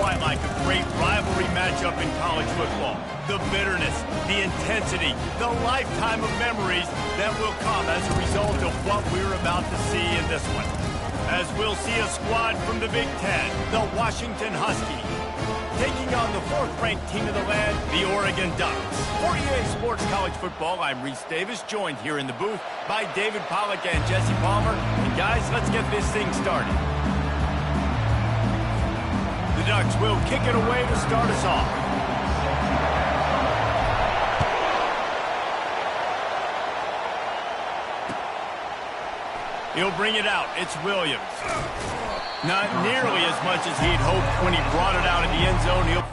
quite like a great rivalry matchup in college football. The bitterness, the intensity, the lifetime of memories that will come as a result of what we're about to see in this one. As we'll see a squad from the Big Ten, the Washington Huskies, taking on the fourth-ranked team of the land, the Oregon Ducks. For EA Sports College Football, I'm Reese Davis, joined here in the booth by David Pollack and Jesse Palmer. And guys, let's get this thing started. The Ducks will kick it away to start us off. He'll bring it out. It's Williams. Not nearly as much as he'd hoped when he brought it out in the end zone.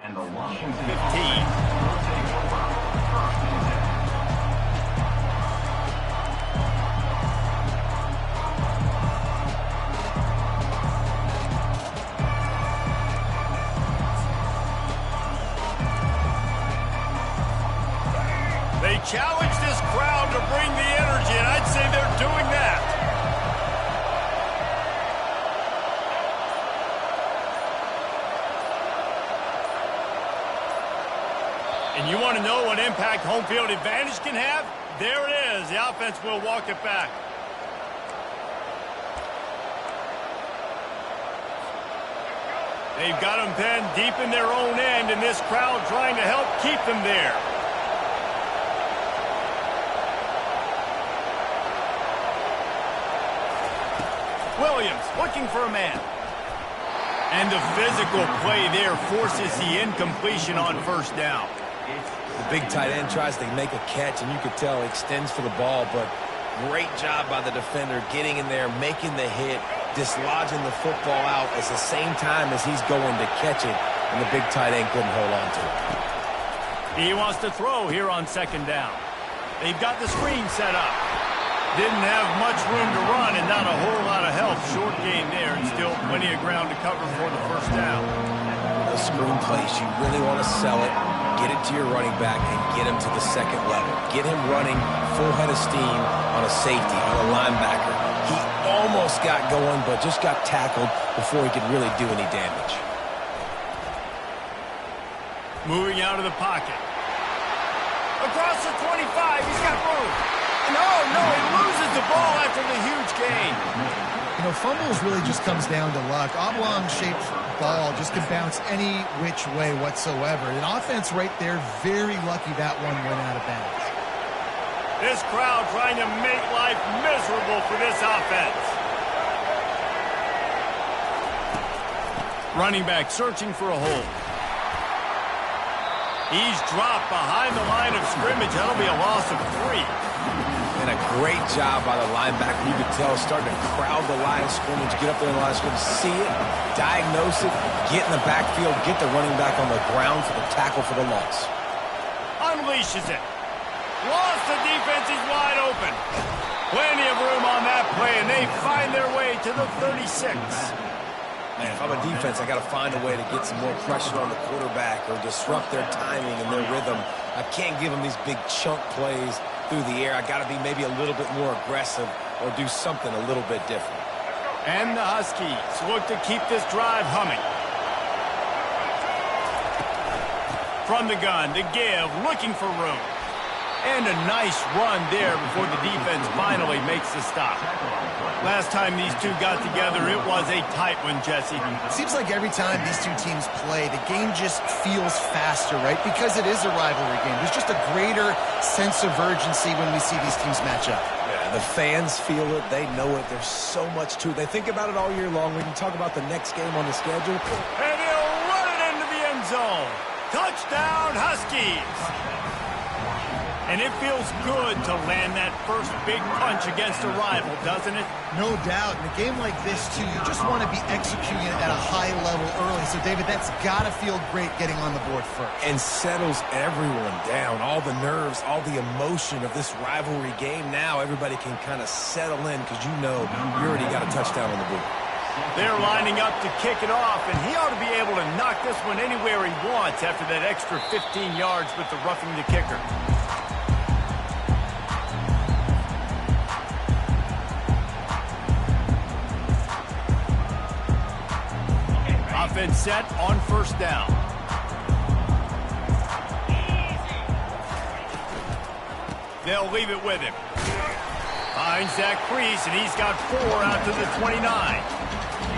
And the Washington 15. They challenge this crowd to bring the energy, and I'd say they're doing that. And you want to know what impact home field advantage can have? There it is. The offense will walk it back. They've got them pinned deep in their own end, and this crowd trying to help keep them there. Williams looking for a man. And the physical play there forces the incompletion on first down. The big tight end tries to make a catch, and you could tell he extends for the ball, but great job by the defender getting in there, making the hit, dislodging the football out at the same time as he's going to catch it, and the big tight end couldn't hold on to it. He wants to throw here on second down. They've got the screen set up. Didn't have much room to run and not a whole lot of help. Short gain there and still plenty of ground to cover for the first down. The screen plays, you really want to sell it. Get it to your running back and get him to the second level. Get him running full head of steam on a safety, on a linebacker. He almost got going, but just got tackled before he could really do any damage. Moving out of the pocket. Across the 25, he's got room. No, he loses the ball after the huge gain. You know, fumbles really just comes down to luck. Oblong-shaped ball just can bounce any which way whatsoever. An offense right there, very lucky that one went out of bounds. This crowd trying to make life miserable for this offense. Running back searching for a hole. He's dropped behind the line of scrimmage. That'll be a loss of 3. And a great job by the linebacker. You could tell starting to crowd the line of scrimmage, get up there in the line of scrimmage, see it, diagnose it, get in the backfield, get the running back on the ground for the tackle for the loss. Unleashes it. Lost the defense, is wide open. Plenty of room on that play, and they find their way to the 36. Man, if I'm a defense, I got to find a way to get some more pressure on the quarterback or disrupt their timing and their rhythm. I can't give them these big chunk plays through the air. I got to be maybe a little bit more aggressive or do something a little bit different. And the Huskies look to keep this drive humming. From the gun to give, looking for room. And a nice run there before the defense finally makes the stop. Last time these two got together, it was a tight one, Jesse. It seems like every time these two teams play, the game just feels faster, right? Because it is a rivalry game. There's just a greater sense of urgency when we see these teams match up. Yeah, the fans feel it. They know it. There's so much to it. They think about it all year long. We can talk about the next game on the schedule. And he'll run it into the end zone. Touchdown, Huskies. And it feels good to land that first big punch against a rival, doesn't it? No doubt. In a game like this, too, you just want to be executing it at a high level early. So, David, that's got to feel great getting on the board first. And settles everyone down. All the nerves, all the emotion of this rivalry game. Now everybody can kind of settle in because you know you already got a touchdown on the board. They're lining up to kick it off, and he ought to be able to knock this one anywhere he wants after that extra 15 yards with the roughing the kicker. Offense set on first down. They'll leave it with him. Finds that crease, and he's got 4 out to the 29.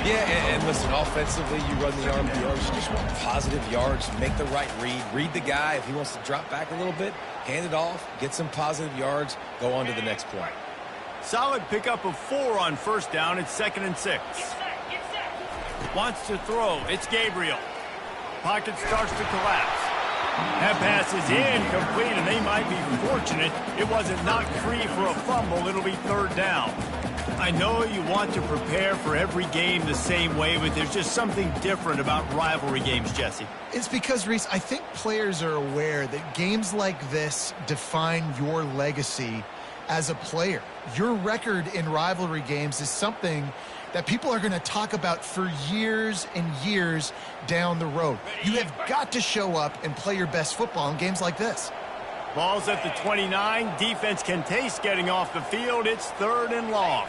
Yeah, and listen, offensively, you run the RPOs. You just want positive yards. Make the right read. Read the guy. If he wants to drop back a little bit, hand it off, get some positive yards, go on to the next play. Solid pickup of 4 on first down. It's 2nd and 6. Wants to throw. It's Gabriel. Pocket starts to collapse. That pass is incomplete, and they might be fortunate it wasn't knocked free for a fumble. It'll be 3rd down. I know you want to prepare for every game the same way, but there's just something different about rivalry games, Jesse. It's because, Reese, I think players are aware that games like this define your legacy as a player. Your record in rivalry games is something that people are going to talk about for years and years down the road. You have got to show up and play your best football in games like this. Ball's at the 29. Defense can taste getting off the field. It's 3rd and long.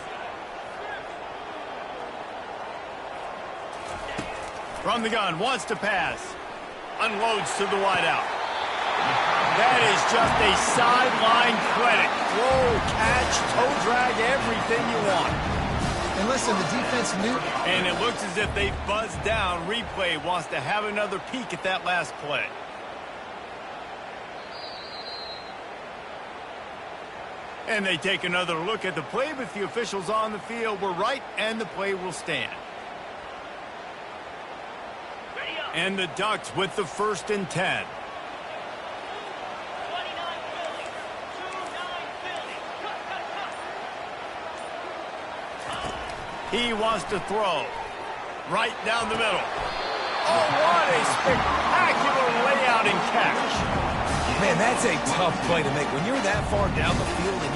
From the gun, wants to pass. Unloads to the wideout. That is just a sideline credit. Throw, catch, toe drag, everything you want. And listen, the defense knew. And it looks as if they buzzed down. Replay wants to have another peek at that last play. And they take another look at the play, but the officials on the field were right, and the play will stand. And the Ducks with the 1st and 10. He wants to throw. Right down the middle. Oh, what a spectacular layout and catch. Man, that's a tough play to make. When you're that far down the field and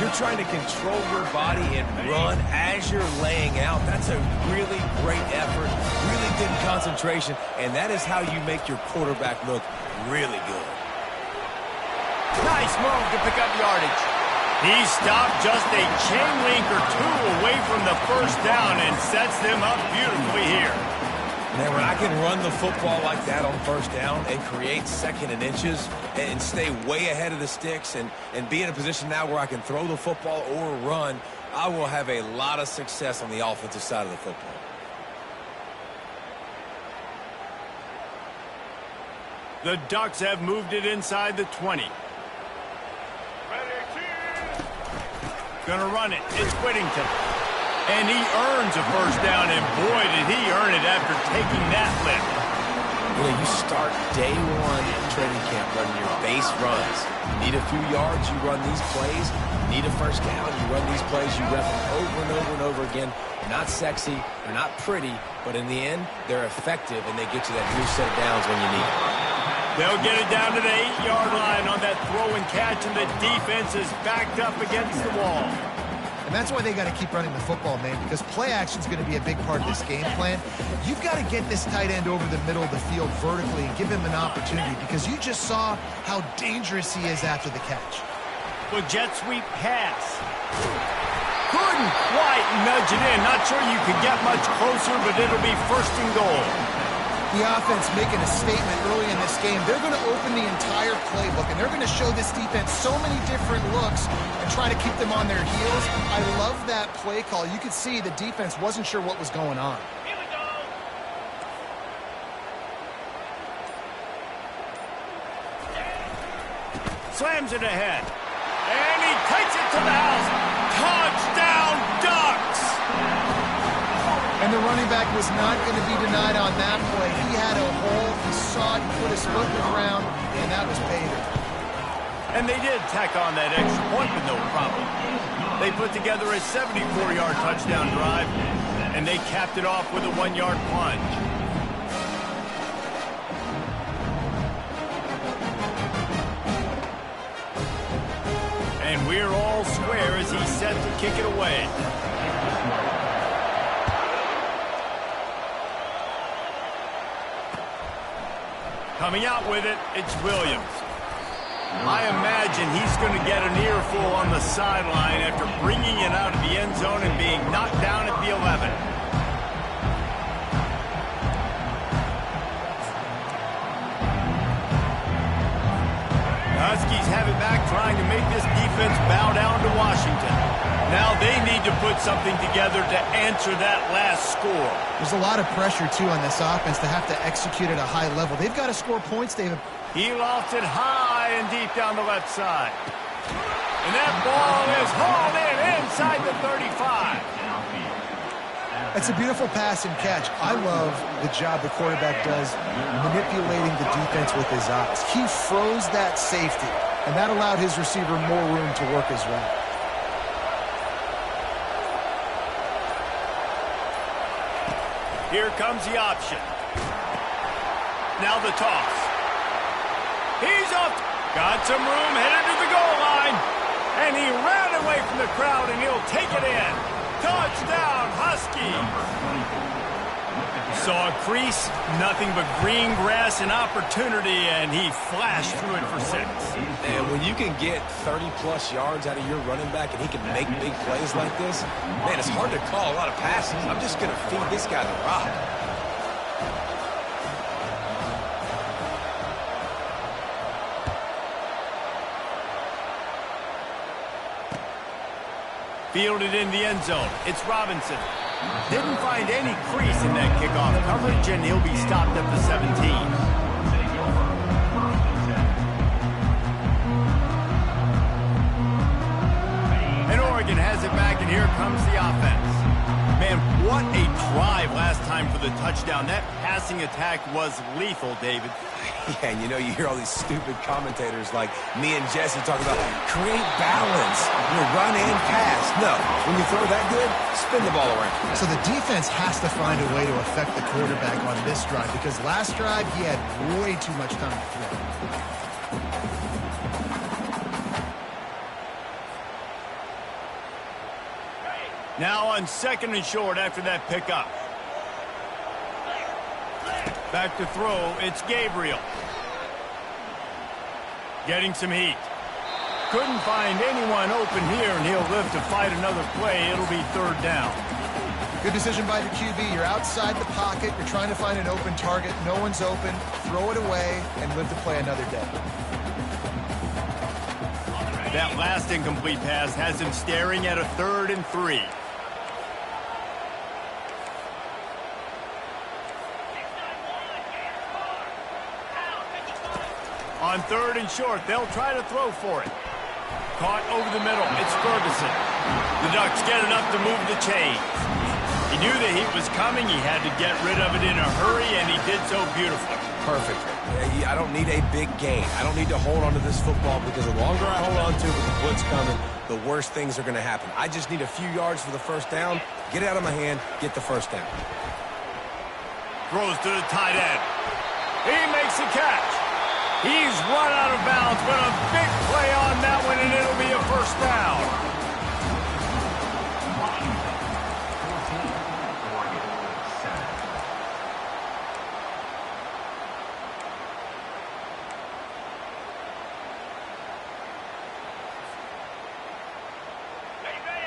you're trying to control your body and run as you're laying out, that's a really great effort, really good concentration, and that is how you make your quarterback look really good. Nice move to pick up yardage. He stopped just a chain link or 2 away from the first down and sets them up beautifully here. Man, when I can run the football like that on first down and create 2nd and inches and stay way ahead of the sticks and be in a position now where I can throw the football or run, I will have a lot of success on the offensive side of the football. The Ducks have moved it inside the 20. Gonna run it. It's Whittington. And he earns a first down, and boy, did he earn it after taking that lift. You know, you start day 1 in training camp running your base runs. You need a few yards, you run these plays. You need a first down, you run these plays. You rep them over and over and over again. They're not sexy, they're not pretty, but in the end, they're effective, and they get you that new set of downs when you need it. They'll get it down to the 8-yard line on that throw and catch, and the defense is backed up against the wall. And that's why they got to keep running the football, man, because play action is going to be a big part of this game plan. You've got to get this tight end over the middle of the field vertically and give him an opportunity, because you just saw how dangerous he is after the catch. Well, jet sweep pass. Couldn't quite nudge it in. Not sure you could get much closer, but it'll be 1st and goal. The offense making a statement early in this game. They're going to open the entire playbook, and they're going to show this defense so many different looks and try to keep them on their heels. I love that play call. You could see the defense wasn't sure what was going on. Here we go. Slams it ahead. And he takes it to the house. Touchdown, Ducks! And the running back was not going to be denied on that play. He had a hole. He saw it, he put his foot in the ground, and that was pay dirt. And they did tack on that extra point with no problem. They put together a 74-yard touchdown drive, and they capped it off with a 1-yard plunge. And we're all square as he's set to kick it away. Coming out with it, it's Williams. I imagine he's going to get an earful on the sideline after bringing it out of the end zone and being knocked down at the 11. Huskies have it back, trying to make this defense bow down to Washington. Now they need to put something together to answer that last score. There's a lot of pressure, too, on this offense to have to execute at a high level. They've got to score points, David. He lost it high and deep down the left side. And that ball is hauled in inside the 35. It's a beautiful pass and catch. I love the job the quarterback does manipulating the defense with his eyes. He froze that safety, and that allowed his receiver more room to work his route. Here comes the option. Now the toss. He's up. Got some room, headed to the goal line. And he ran away from the crowd, and he'll take it in. Touchdown, Huskies. Saw a crease, nothing but green grass and opportunity, and he flashed through it for 6. And when you can get 30-plus yards out of your running back and he can make big plays like this, man, it's hard to call a lot of passes. I'm just going to feed this guy the rock. Fielded in the end zone. It's Robinson. Didn't find any crease in that kickoff coverage, and he'll be stopped at the 17. And Oregon has it back, and here comes the offense. Man, what a drive last time for the touchdown. That passing attack was lethal, David. Yeah, and you know, you hear all these stupid commentators like me and Jesse talk about create balance, run and pass. No, when you throw that good, spin the ball around. So the defense has to find a way to affect the quarterback on this drive, because last drive he had way too much time to throw. Now on 2nd and short after that pickup. Back to throw, it's Gabriel. Getting some heat. Couldn't find anyone open here, and he'll live to fight another play. It'll be 3rd down. Good decision by the QB. You're outside the pocket. You're trying to find an open target. No one's open. Throw it away and live to play another day. That last incomplete pass has him staring at a 3rd and 3. On 3rd and short, they'll try to throw for it. Caught over the middle. It's Ferguson. The Ducks get enough to move the chains. He knew the heat was coming. He had to get rid of it in a hurry, and he did so beautifully. Perfect. I don't need a big gain. I don't need to hold on to this football, because the longer I hold on to it with the blitz coming, the worse things are going to happen. I just need a few yards for the first down, get it out of my hand, get the first down. Throws to the tight end. He makes the catch. He's run out of bounds, but a big play on that one, and it'll be a 1st down.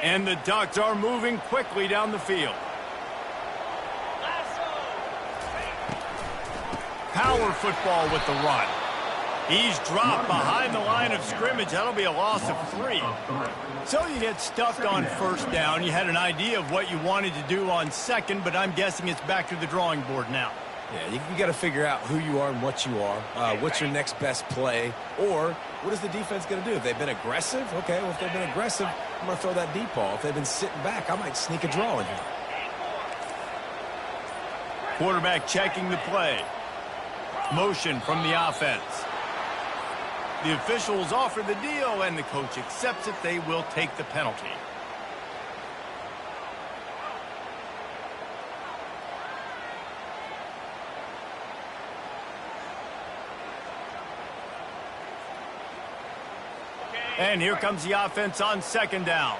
And the Ducks are moving quickly down the field. Power football with the run. He's dropped behind the line of scrimmage. That'll be a loss of 3. So you get stuffed on 1st down. You had an idea of what you wanted to do on 2nd, but I'm guessing it's back to the drawing board now. Yeah, you got to figure out who you are and what you are. What's your next best play? Or what is the defense going to do? If they've been aggressive, okay, well, if they've been aggressive, I'm going to throw that deep ball. If they've been sitting back, I might sneak a draw in here. Quarterback checking the play. Motion from the offense. The officials offer the deal, and the coach accepts it. They will take the penalty. And here comes the offense on second down.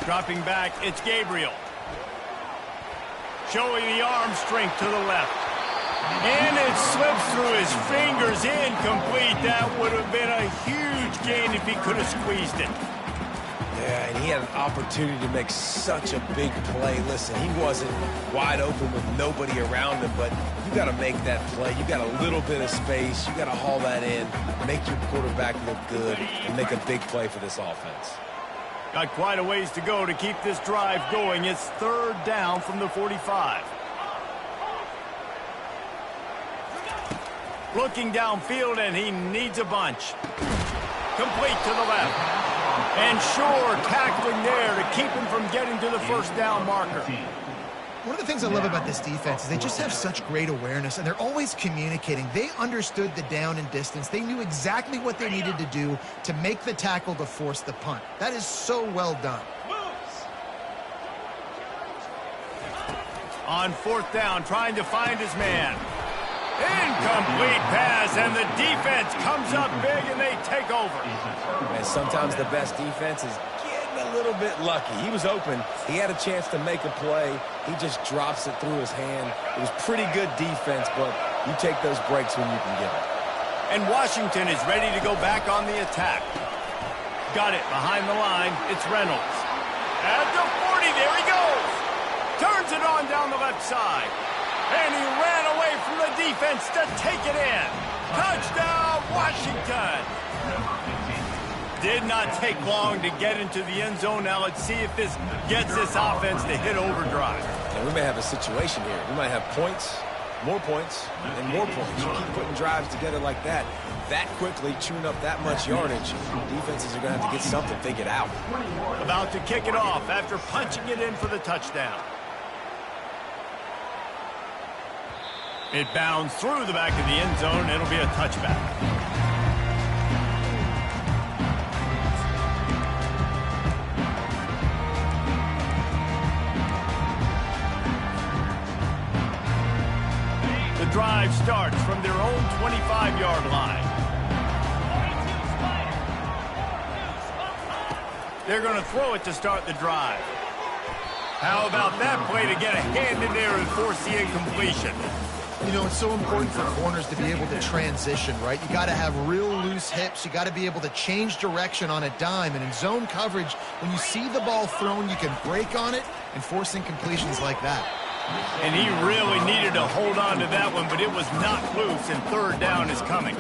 Dropping back, it's Gabriel. Showing the arm strength to the left. And it slips through his fingers, incomplete. That would have been a huge gain if he could have squeezed it. Yeah, and he had an opportunity to make such a big play. Listen, he wasn't wide open with nobody around him, but you got to make that play. You got a little bit of space. You got to haul that in, make your quarterback look good, and make a big play for this offense. Got quite a ways to go to keep this drive going. It's third down from the 45. Looking downfield, and he needs a bunch. Complete to the left. And sure, tackling there to keep him from getting to the first down marker. One of the things I love about this defense is they just have such great awareness, and they're always communicating. They understood the down and distance. They knew exactly what they needed to do to make the tackle to force the punt. That is so well done. On fourth down, trying to find his man. Incomplete pass, and the defense comes up big, and they take over. And sometimes the best defense is getting a little bit lucky. He was open. He had a chance to make a play. He just drops it through his hand. It was pretty good defense, but you take those breaks when you can get it. And Washington is ready to go back on the attack. Got it behind the line. It's Reynolds. At the 40, there he goes. Turns it on down the left side. And he ran away from the defense to take it in. Touchdown, Washington. Did not take long to get into the end zone. Now let's see if this gets this offense to hit overdrive. And we may have a situation here. We might have points, and more points. You keep putting drives together like that quickly, chewing up that much yardage. Defenses are going to have to get something figured out. About to kick it off after punching it in for the touchdown. It bounds through the back of the end zone. It'll be a touchback. The drive starts from their own 25-yard line. They're going to throw it to start the drive. How about that play to get a hand in there and force the incompletion? You know, it's so important for corners to be able to transition, right? You got to have real loose hips. You got to be able to change direction on a dime. And in zone coverage, when you see the ball thrown, you can break on it and force incompletions like that. And he really needed to hold on to that one, but it was not loose, and third down is coming.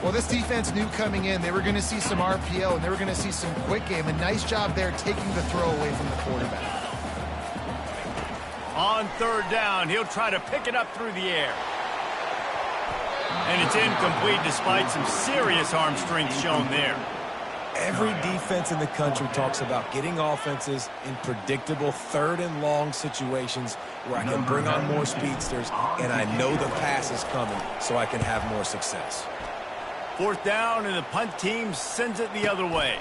Well, this defense knew coming in they were going to see some RPO, and they were going to see some quick game. A nice job there taking the throw away from the quarterback. On third down, he'll try to pick it up through the air. And it's incomplete despite some serious arm strength shown there. Every defense in the country talks about getting offenses in predictable third and long situations where I can bring on more speedsters and I know the pass is coming so I can have more success. Fourth down, and the punt team sends it the other way.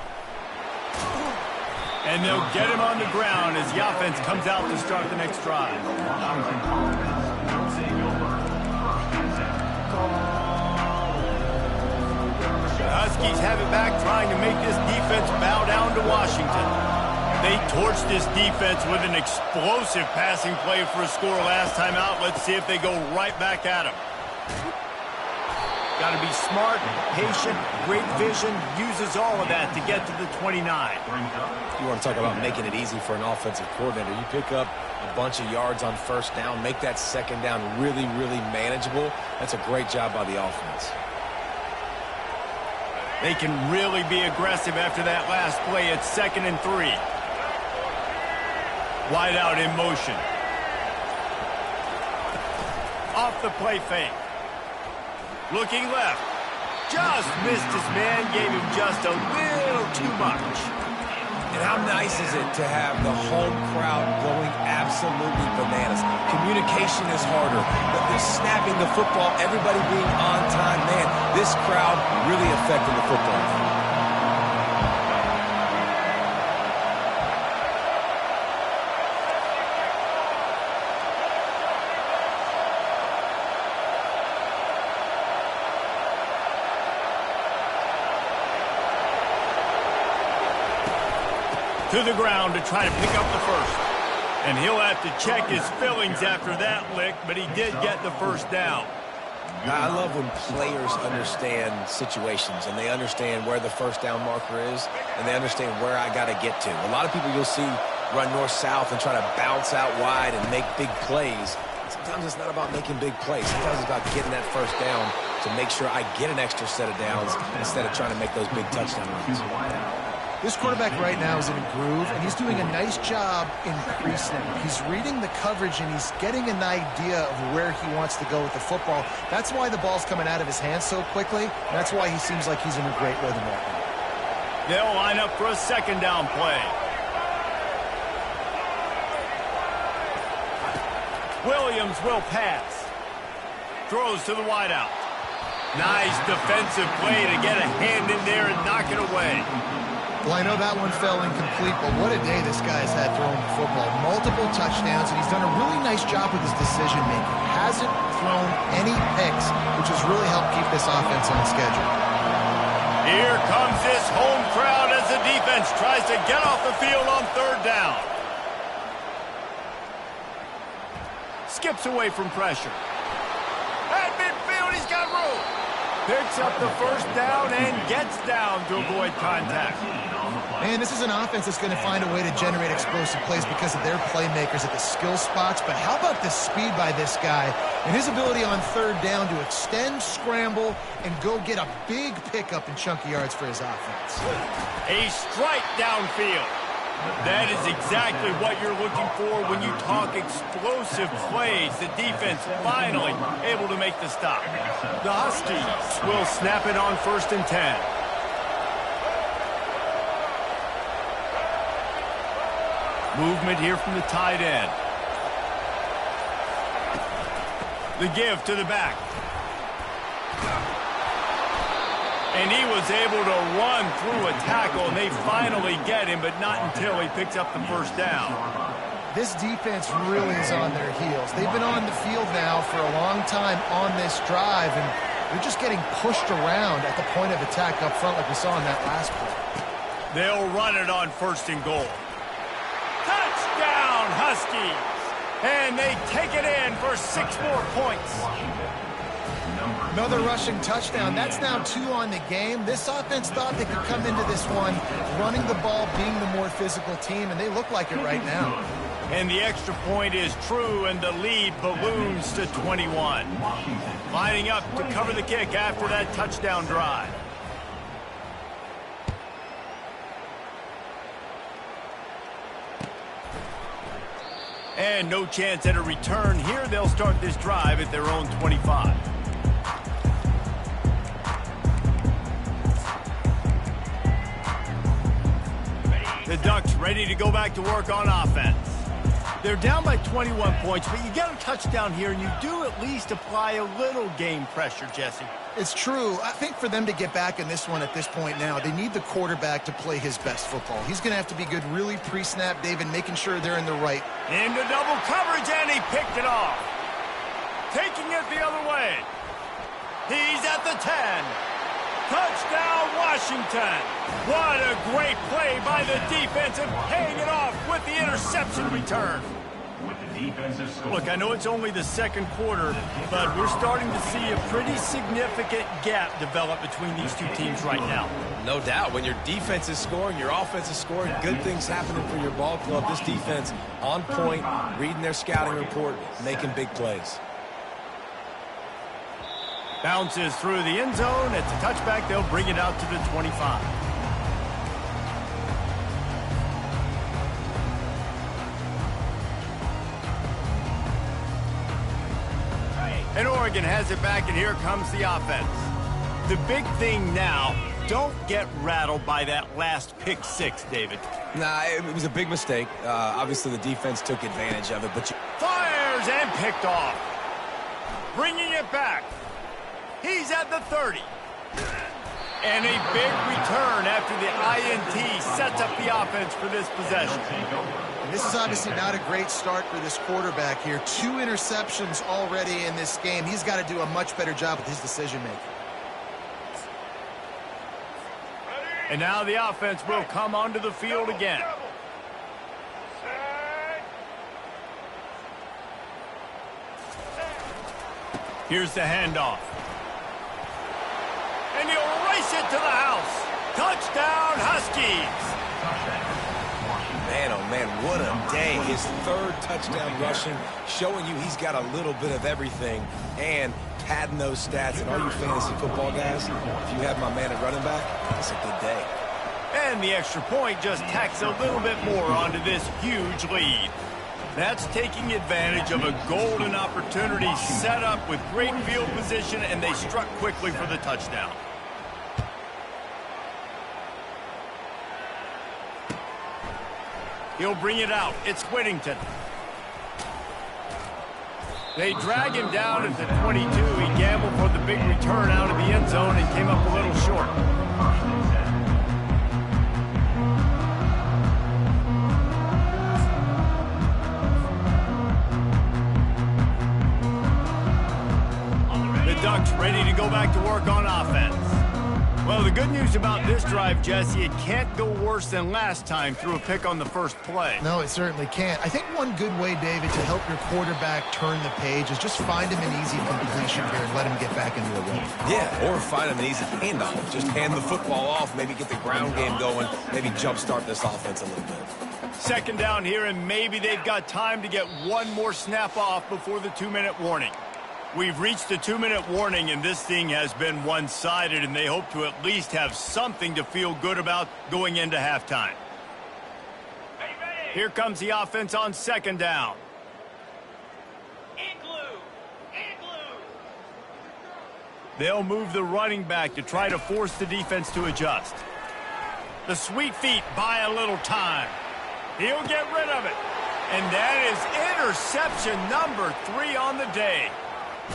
And they'll get him on the ground as the offense comes out to start the next drive. The Huskies have it back, trying to make this defense bow down to Washington. They torched this defense with an explosive passing play for a score last time out. Let's see if they go right back at him. Got to be smart, patient, great vision, uses all of that to get to the 29. You want to talk about making it easy for an offensive coordinator. You pick up a bunch of yards on first down, make that second down really, really manageable. That's a great job by the offense. They can really be aggressive after that last play. It's 2nd and 3. Wide out in motion. Off the play fake. Looking left. Just missed his man, gave him just a little too much. And how nice is it to have the home crowd going absolutely bananas? Communication is harder. They're snapping the football, everybody being on time. Man, this crowd really affecting the football game. To the ground to try to pick up the first. And he'll have to check his feelings after that lick, but he did get the first down. I love when players understand situations and they understand where the first down marker is and they understand where I got to get to. A lot of people you'll see run north-south and try to bounce out wide and make big plays. Sometimes it's not about making big plays. Sometimes it's about getting that first down to make sure I get an extra set of downs instead of trying to make those big touchdown runs. This quarterback right now is in a groove, and he's doing a nice job in pre-snap. He's reading the coverage, and he's getting an idea of where he wants to go with the football. That's why the ball's coming out of his hands so quickly, and that's why he seems like he's in a great rhythm right now. They'll line up for a second down play. Williams will pass. Throws to the wideout. Nice defensive play to get a hand in there and knock it away. Well, I know that one fell incomplete, but what a day this guy's had throwing the football. Multiple touchdowns, and he's done a really nice job with his decision-making. Hasn't thrown any picks, which has really helped keep this offense on schedule. Here comes this home crowd as the defense tries to get off the field on third down. Skips away from pressure. At midfield, he's got room. Picks up the first down and gets down to avoid contact. Man, this is an offense that's going to find a way to generate explosive plays because of their playmakers at the skill spots. But how about the speed by this guy and his ability on third down to extend, scramble, and go get a big pickup and chunky yards for his offense. A strike downfield. That is exactly what you're looking for when you talk explosive plays. The defense finally able to make the stop. The Huskies will snap it on 1st and 10. Movement here from the tight end. The give to the back. And he was able to run through a tackle, and they finally get him, but not until he picks up the first down. This defense really is on their heels. They've been on the field now for a long time on this drive, and they're just getting pushed around at the point of attack up front like we saw in that last play. They'll run it on 1st and goal. Touchdown, Huskies! And they take it in for 6 more points. Another rushing touchdown. That's now 2 on the game. This offense thought they could come into this one running the ball, being the more physical team, and they look like it right now. And the extra point is true, and the lead balloons to 21. Lining up to cover the kick after that touchdown drive. And no chance at a return here. They'll start this drive at their own 25. The Ducks ready to go back to work on offense. They're down by 21 points, but you get a touchdown here, and you do at least apply a little game pressure, Jesse. It's true. I think for them to get back in this one at this point now, they need the quarterback to play his best football. He's going to have to be good really pre-snap, David, making sure they're in the right. Into double coverage, and he picked it off. Taking it the other way. He's at the 10. Touchdown, Washington. What a great play by the defense and paying it off with the interception return. Look, I know it's only the second quarter, but we're starting to see a pretty significant gap develop between these two teams right now. No doubt. When your defense is scoring, your offense is scoring, good things happening for your ball club. This defense on point, reading their scouting report, making big plays. Bounces through the end zone. It's a touchback. They'll bring it out to the 25. And Oregon has it back, and here comes the offense. The big thing now don't get rattled by that last pick six, David. Nah, it was a big mistake. Obviously, the defense took advantage of it, but Fires and picked off. Bringing it back. He's at the 30. And a big return after the INT sets up the offense for this possession. And this is obviously not a great start for this quarterback here. 2 interceptions already in this game. He's got to do a much better job with his decision-making. And now the offense will come onto the field again. Here's the handoff. And he'll race it to the house. Touchdown, Huskies. man, oh man, what a day. His 3rd touchdown rushing, showing you he's got a little bit of everything and padding those stats. And all you fantasy football guys, if you have my man at running back, it's a good day. And the extra point just tacks a little bit more onto this huge lead. That's taking advantage of a golden opportunity set up with great field position, and they struck quickly for the touchdown. He'll bring it out. It's Whittington. They drag him down at the 22. He gambled for the big return out of the end zone and came up a little short. The Ducks ready to go back to work on offense. Well, the good news about this drive, Jesse, it can't go worse than last time through a pick on the first play. No, it certainly can't. I think one good way, David, to help your quarterback turn the page is just find him an easy completion here and let him get back into a rhythm. Yeah, or find him an easy handoff. Just hand the football off, maybe get the ground game going, maybe jumpstart this offense a little bit. Second down here, and maybe they've got time to get one more snap off before the 2-minute warning. We've reached the 2-minute warning, and this thing has been one-sided, and they hope to at least have something to feel good about going into halftime. Here comes the offense on second down. They'll move the running back to try to force the defense to adjust. The sweet feet buy a little time. He'll get rid of it. And that is interception number 3 on the day.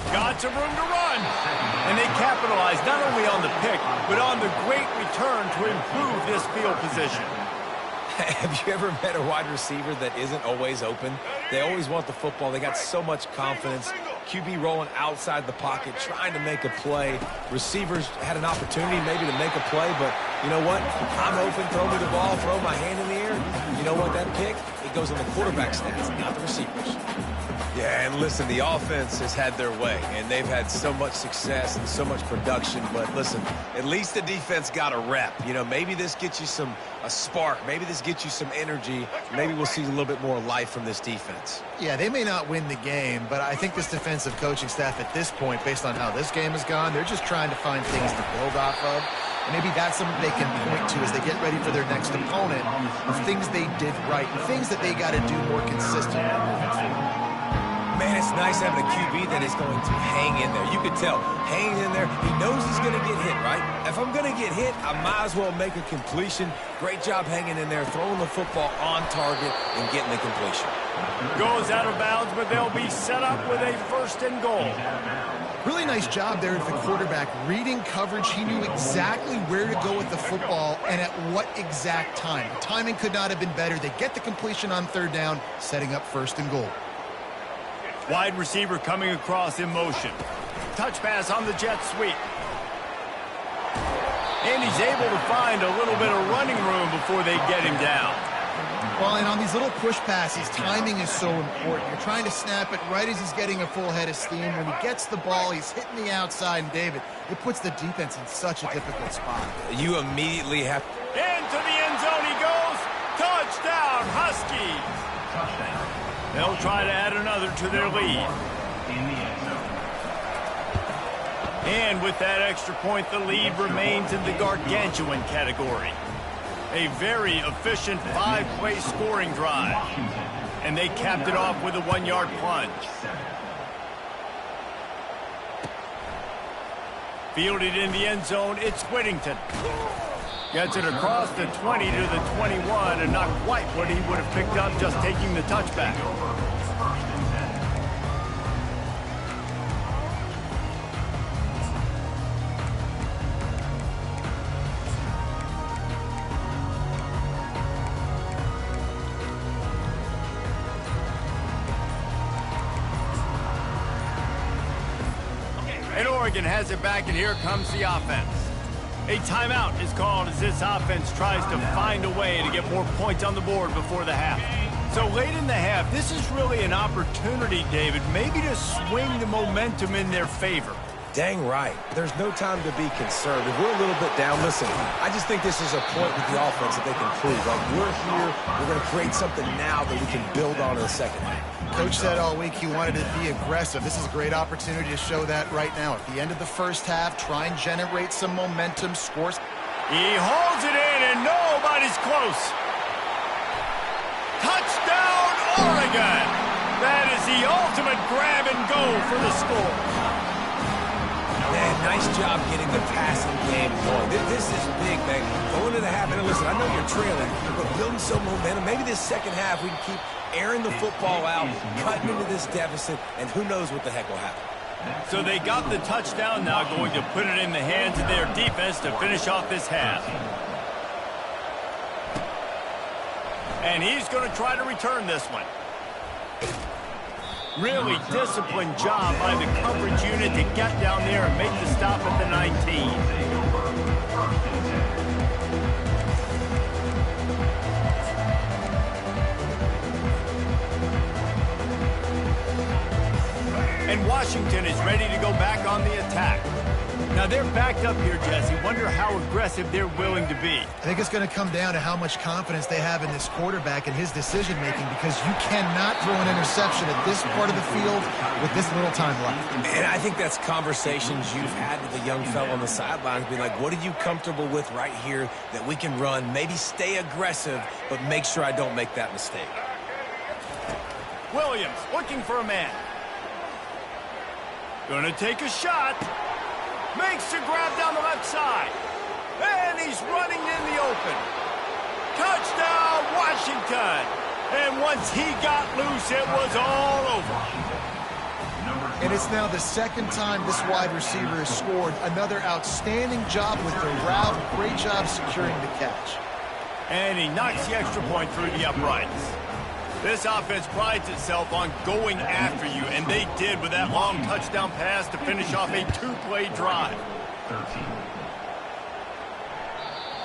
Got some room to run. And they capitalize not only on the pick, but on the great return to improve this field position. Have you ever met a wide receiver that isn't always open? They always want the football. They got so much confidence. QB rolling outside the pocket, trying to make a play. Receivers had an opportunity maybe to make a play, but you know what? I'm open, throw me the ball, throw my hand in the air. You know what? That pick, it goes on the quarterback stats, not the receivers. Yeah, and listen, the offense has had their way, and they've had so much success and so much production. But listen, at least the defense got a rep. You know, maybe this gets you a spark. Maybe this gets you some energy. Maybe we'll see a little bit more life from this defense. Yeah, they may not win the game, but I think this defensive coaching staff at this point, based on how this game has gone, they're just trying to find things to build off of. And maybe that's something they can point to as they get ready for their next opponent of things they did right and things that they got to do more consistently moving forward. Man, it's nice having a QB that is going to hang in there. You could tell, hanging in there, he knows he's going to get hit, right? If I'm going to get hit, I might as well make a completion. Great job hanging in there, throwing the football on target and getting the completion. Goes out of bounds, but they'll be set up with a 1st and goal. Really nice job there at the quarterback. Reading coverage, he knew exactly where to go with the football and at what exact time. The timing could not have been better. They get the completion on 3rd down, setting up 1st and goal. Wide receiver coming across in motion. Touch pass on the jet sweep. And he's able to find a little bit of running room before they get him down. Well, and on these little push passes, timing is so important. You're trying to snap it right as he's getting a full head of steam. When he gets the ball, he's hitting the outside, and David, it puts the defense in such a difficult spot. You immediately have... Into the end zone he goes. Touchdown, Huskies. Touchdown. They'll try to add another to their lead. In the end zone. And with that extra point, the lead remains in the gargantuan category. A very efficient 5-play scoring drive. And they capped it off with a 1-yard plunge. Fielded in the end zone, it's Whittington. Gets it across the 20 to the 21, and not quite what he would have picked up just taking the touchback. And Oregon has it back, and here comes the offense. A timeout is called as this offense tries to find a way to get more points on the board before the half. So late in the half, this is really an opportunity, David, maybe to swing the momentum in their favor. Dang right. There's no time to be concerned. If we're a little bit down, listen, I just think this is a point with the offense that they can prove. Like, we're here, we're going to create something now that we can build on in the second half. Coach said all week he wanted to be aggressive. This is a great opportunity to show that right now. At the end of the first half, try and generate some momentum, scores. He holds it in, and nobody's close. Touchdown, Oregon! That is the ultimate grab and go for the score. Man, nice job getting the passing game going. This is big, man. Going to the half, and listen, I know you're trailing, but building some momentum. Maybe this second half we can keep airing the football out, cutting into this deficit, and who knows what the heck will happen. So they got the touchdown, now going to put it in the hands of their defense to finish off this half. And he's going to try to return this one. Really disciplined job by the coverage unit to get down there and make the stop at the 19. And Washington is ready to go back on the attack. Now they're backed up here, Jesse. Wonder how aggressive they're willing to be. I think it's going to come down to how much confidence they have in this quarterback and his decision-making, because you cannot throw an interception at this part of the field with this little time left. And I think that's conversations you've had with the young fellow on the sidelines, being like, what are you comfortable with right here that we can run? Maybe stay aggressive, but make sure I don't make that mistake. Williams looking for a man. Gonna take a shot. Makes a grab down the left side. And he's running in the open. Touchdown, Washington. And once he got loose, it was all over. And it's now the second time this wide receiver has scored. Another outstanding job with the route. Great job securing the catch. And he knocks the extra point through the uprights. This offense prides itself on going after you, and they did with that long touchdown pass to finish off a two-play drive. 13.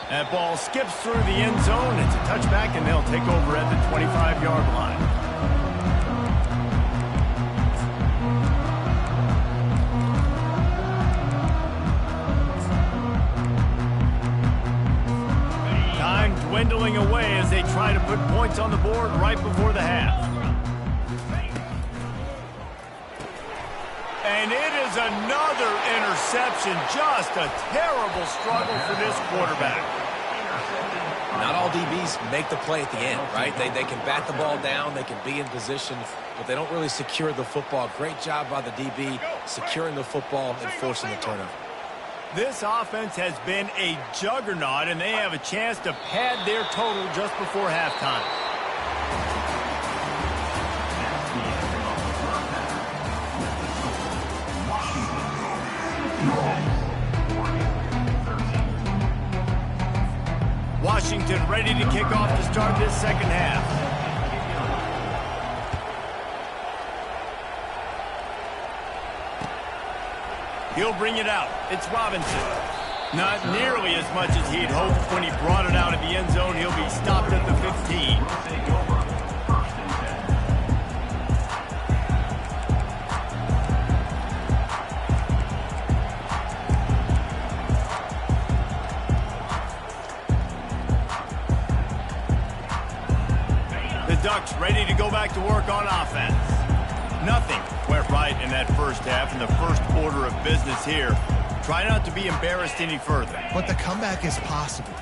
That ball skips through the end zone. It's a touchback, and they'll take over at the 25-yard line. Time dwindling away as they try to put points on the board right before the half. And it is another interception. Just a terrible struggle for this quarterback. Not all DBs make the play at the end, right? They can bat the ball down, they can be in position, but they don't really secure the football. Great job by the DB securing the football and forcing the turnover. This offense has been a juggernaut, and they have a chance to pad their total just before halftime. Washington ready to kick off to start this second half. He'll bring it out. It's Robinson. Not nearly as much as he'd hoped when he brought it out of the end zone. He'll be stopped at the 15. The Ducks ready to go back to work on offense. Nothing went right in that first half, and the first order of business here. Try not to be embarrassed any further. But the comeback is possible.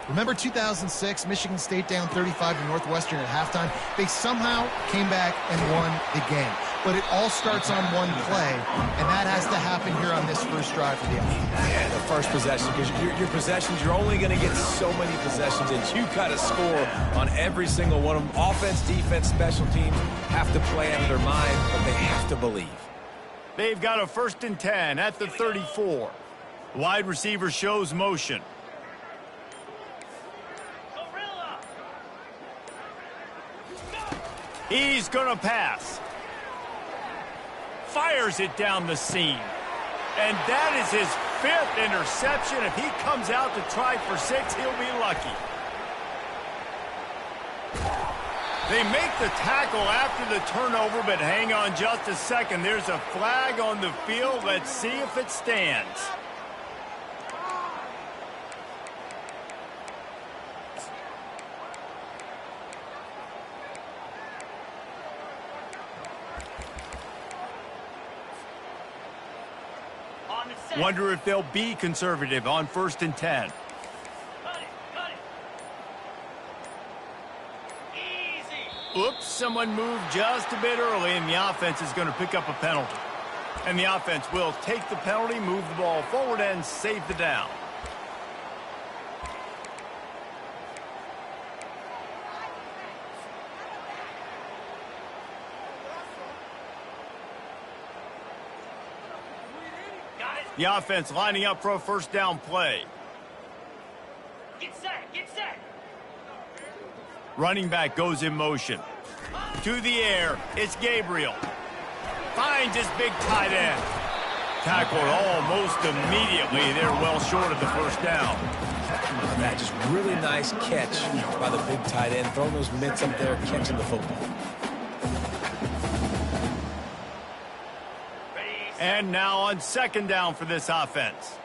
Remember 2006, Michigan State down 35 to Northwestern at halftime? They somehow came back and won the game. But it all starts on one play, and that has to happen here on this first drive for the offense. Yeah, the first possession, because your possessions, you're only going to get so many possessions, and you got to score on every single one of them. Offense, defense, special teams have to play out of their mind, but they have to believe. They've got a 1st and 10 at the 34. Wide receiver shows motion. He's going to pass. Fires it down the seam. And that is his 5th interception. If he comes out to try for 6, he'll be lucky. They make the tackle after the turnover, but hang on just a second. There's a flag on the field. Let's see if it stands. Wonder if they'll be conservative on 1st and 10. Oops, someone moved just a bit early, and the offense is going to pick up a penalty. And the offense will take the penalty, move the ball forward, and save the down. The offense lining up for a 1st down play. Get set, get set. Running back goes in motion. To the air, it's Gabriel. Finds his big tight end. Tackled almost immediately. They're well short of the 1st down. That just really nice catch by the big tight end. Throwing those mitts up there, catching the football. And now on 2nd down for this offense.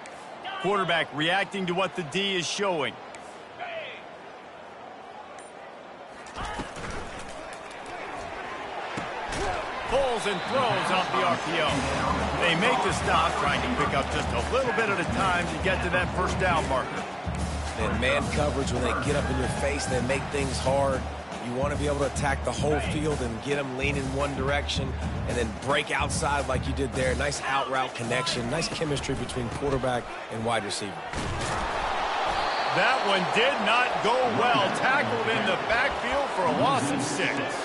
Quarterback reacting to what the D is showing. Pulls and throws off the RPO. They make the stop, trying to pick up just a little bit at a time to get to that 1st down marker. And man coverage, when they get up in your face, they make things hard. You want to be able to attack the whole field and get them leaning one direction and then break outside like you did there. Nice out route connection, nice chemistry between quarterback and wide receiver. That one did not go well. Tackled in the backfield for a loss of 6.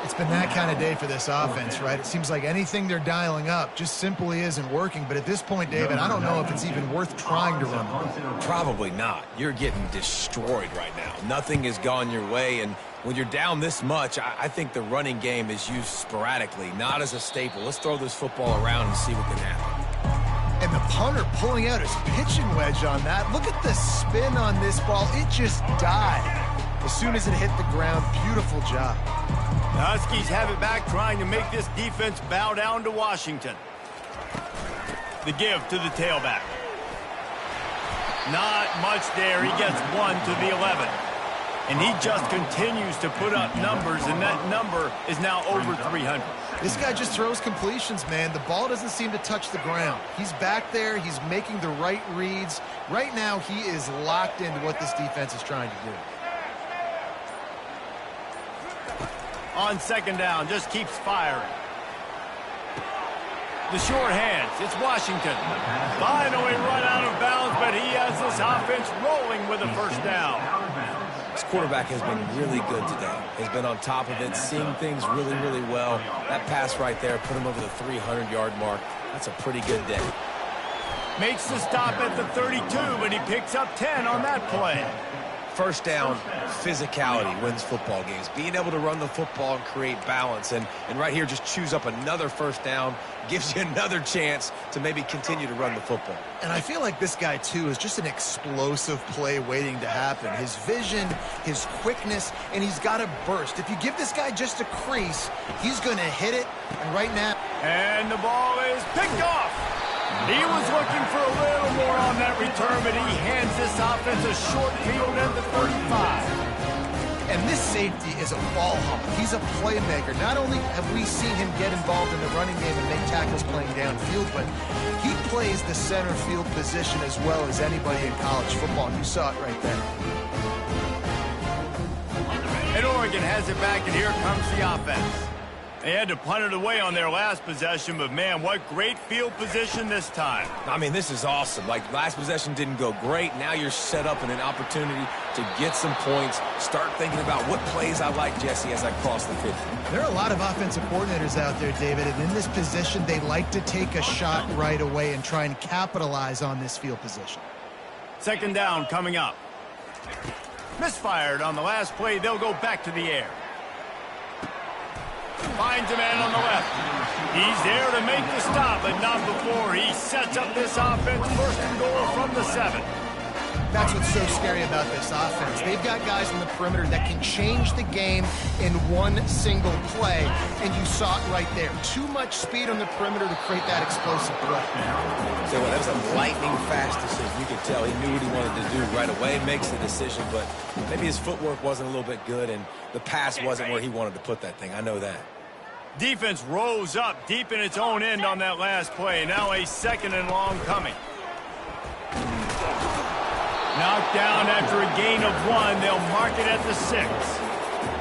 It's been that kind of day for this offense, right? It seems like anything they're dialing up just simply isn't working. But at this point, David, I don't know if it's even worth trying to run. Probably not. You're getting destroyed right now. Nothing has gone your way, and when you're down this much, I think the running game is used sporadically, not as a staple. Let's throw this football around and see what can happen. And the punter pulling out his pitching wedge on that. Look at the spin on this ball. It just died as soon as it hit the ground. Beautiful job. The Huskies have it back, trying to make this defense bow down to Washington. The give to the tailback. Not much there. He gets 1 to the 11. And he just continues to put up numbers, and that number is now over 300. This guy just throws completions, man. The ball doesn't seem to touch the ground. He's back there. He's making the right reads. Right now, he is locked into what this defense is trying to do. On 2nd down, just keeps firing. The short hands, it's Washington. Finally run out of bounds, but he has this offense rolling with a 1st down. This quarterback has been really good today. He's been on top of it, seeing things really, really well. That pass right there put him over the 300-yard mark. That's a pretty good day. Makes the stop at the 32, but he picks up 10 on that play. 1st down, physicality wins football games. Being able to run the football and create balance. And right here, just choose up another 1st down, gives you another chance to maybe continue to run the football. And I feel like this guy, too, is just an explosive play waiting to happen. His vision, his quickness, and he's got a burst. If you give this guy just a crease, he's going to hit it. And right now... And the ball is picked off. He was looking for a little more on that return, but he hands this offense a short field at the 35. And And this safety is a ball hawk. He's a playmaker. Not only have we seen him get involved in the running game and make tackles playing downfield, but he plays the center field position as well as anybody in college football. You saw it right there. And Oregon has it back, and here comes the offense. They had to punt it away on their last possession, but man, what great field position this time. I mean, this is awesome. Like, last possession didn't go great. Now you're set up in an opportunity to get some points. Start thinking about what plays I like, Jesse, as I cross the 50. There are a lot of offensive coordinators out there, David, and in this position, they like to take a shot right away and try and capitalize on this field position. Second down coming up. Misfired on the last play. They'll go back to the air. Finds a man on the left. He's there to make the stop, but not before he sets up this offense. First and goal from the 7. That's what's so scary about this offense. They've got guys on the perimeter that can change the game in one single play, and you saw it right there. Too much speed on the perimeter to create that explosive play. So that was a lightning-fast decision. You could tell he knew what he wanted to do right away, makes the decision, but maybe his footwork wasn't a little bit good, and the pass wasn't where he wanted to put that thing. I know that. Defense rose up deep in its own end on that last play. Now a second and long coming. Knocked down after a gain of 1. They'll mark it at the 6.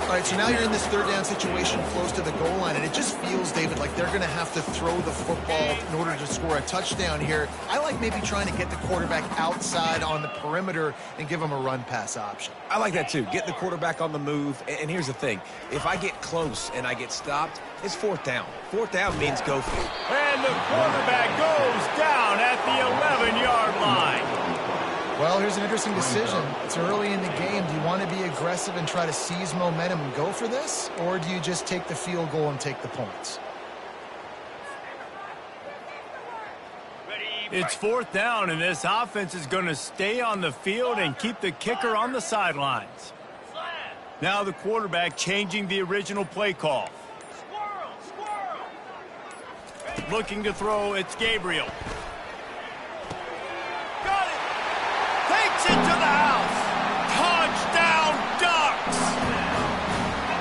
All right, so now you're in this third down situation close to the goal line, and it just feels, David, like they're going to have to throw the football in order to score a touchdown here. I like maybe trying to get the quarterback outside on the perimeter and give him a run-pass option. I like that, too. Get the quarterback on the move. And here's the thing. If I get close and I get stopped, it's fourth down. Fourth down means go for it. And the quarterback goes down at the 11-yard line. Well, here's an interesting decision. It's early in the game. Do you want to be aggressive and try to seize momentum and go for this? Or do you just take the field goal and take the points? It's fourth down, and this offense is going to stay on the field and keep the kicker on the sidelines. Now the quarterback changing the original play call. Looking to throw, it's Gabriel. Got it! Takes it to the house. Touchdown, Ducks!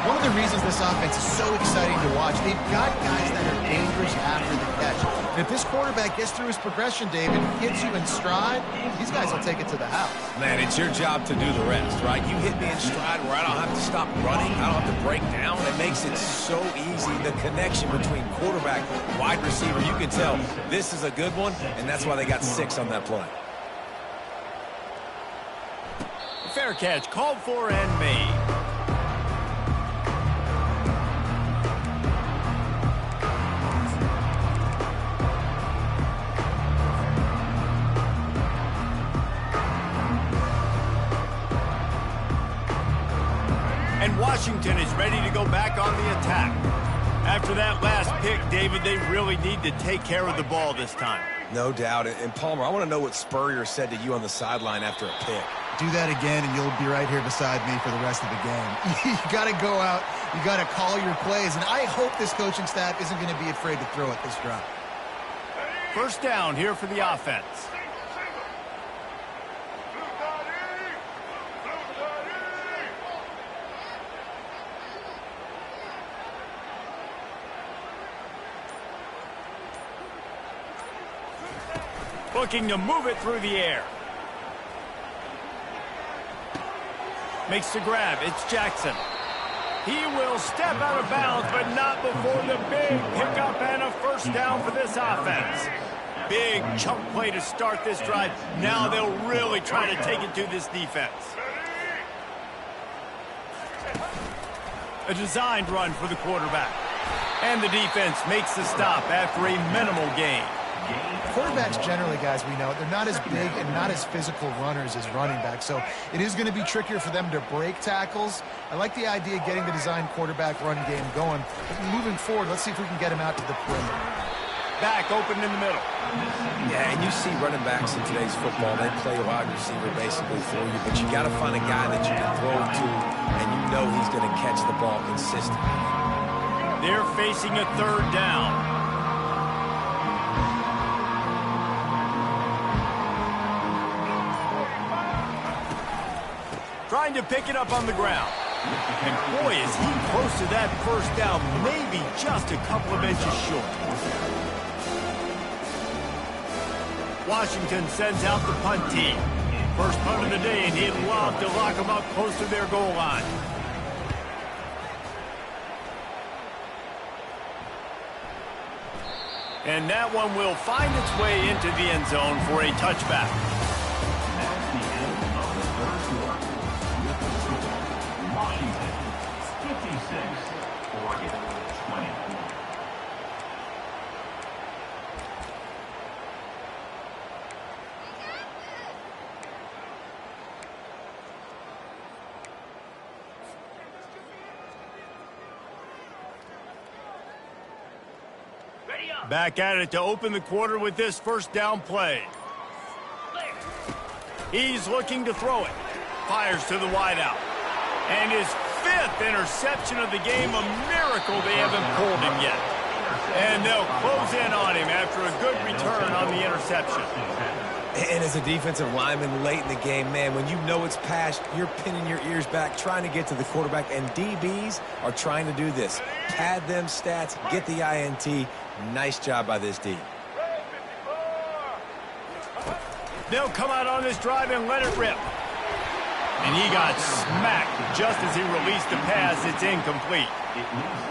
One of the reasons this offense is so exciting to watch, they've got guys that are dangerous after the catch. And if this quarterback gets through his progression, David, hits you in stride, these guys will take it to the house. Man, it's your job to do the rest, right? You hit me in stride where I don't have to stop running. I don't have to break down. It makes it so easy. The connection between quarterback, wide receiver, you can tell this is a good one, and that's why they got 6 on that play. Fair catch called for and made. And Washington is ready to go back on the attack. After that last pick, David, they really need to take care of the ball this time. No doubt. And Palmer, I want to know what Spurrier said to you on the sideline after a pick. Do that again, and you'll be right here beside me for the rest of the game. You got to go out. You got to call your plays, and I hope this coaching staff isn't going to be afraid to throw it this drive. First down here for the offense. Looking to move it through the air. Makes the grab. It's Jackson. He will step out of bounds, but not before the big pickup and a first down for this offense. Big chunk play to start this drive. Now they'll really try to take it to this defense. A designed run for the quarterback. And the defense makes the stop after a minimal gain. Quarterbacks generally, guys, we know, they're not as big and not as physical runners as running backs, so it is going to be trickier for them to break tackles. I like the idea of getting the design quarterback run game going, but moving forward, let's see if we can get him out to the perimeter. Back open in the middle. Yeah, and you see running backs in today's football, they play wide receiver basically for you, but you got to find a guy that you can throw to, and you know he's going to catch the ball consistently. They're facing a third down. Trying to pick it up on the ground. And boy, is he close to that first down, maybe just a couple of inches short. Washington sends out the punt team. First punt of the day, and he'd love to lock them up close to their goal line. And that one will find its way into the end zone for a touchback. That's the end of the third quarter. With the score, Washington 56, Oregon 20. Ready up. Back at it to open the quarter with this first down play. Clear. He's looking to throw it. Fires to the wideout. And his 5th interception of the game, a miracle they haven't pulled him yet. And they'll close in on him after a good return on the interception. And as a defensive lineman late in the game, man, when you know it's passed, you're pinning your ears back, trying to get to the quarterback, and DBs are trying to do this. Pad them stats, get the INT. Nice job by this D. They'll come out on this drive and let it rip. And he got smacked just as he released the pass. It's incomplete.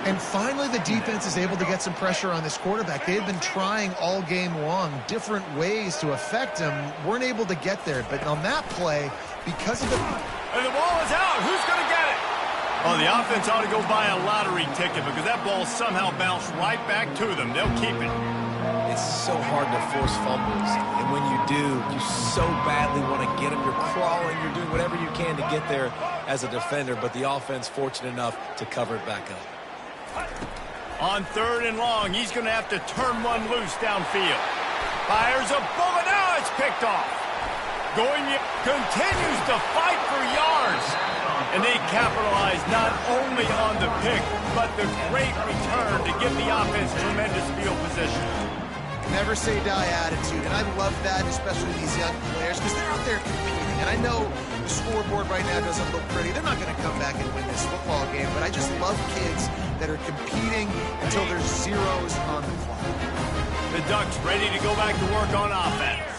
And finally, the defense is able to get some pressure on this quarterback. They had been trying all game long, different ways to affect him. Weren't able to get there. But on that play, because of the... And the ball is out. Who's going to get it? Oh, the offense ought to go buy a lottery ticket because that ball somehow bounced right back to them. They'll keep it. It's so hard to force fumbles. And when you do, you so badly want to get them. You're crawling. You're doing whatever you can to get there as a defender. But the offense fortunate enough to cover it back up. On 3rd and long, he's going to have to turn one loose downfield. Fires a bullet. Now it's picked off. Continues to fight for yards. And they capitalize not only on the pick, but the great return to give the offense tremendous field position. Never say die attitude, and I love that, especially these young players, because they're out there competing. And I know the scoreboard right now doesn't look pretty. They're not going to come back and win this football game, but I just love kids that are competing until there's zeros on the clock. The Ducks ready to go back to work on offense.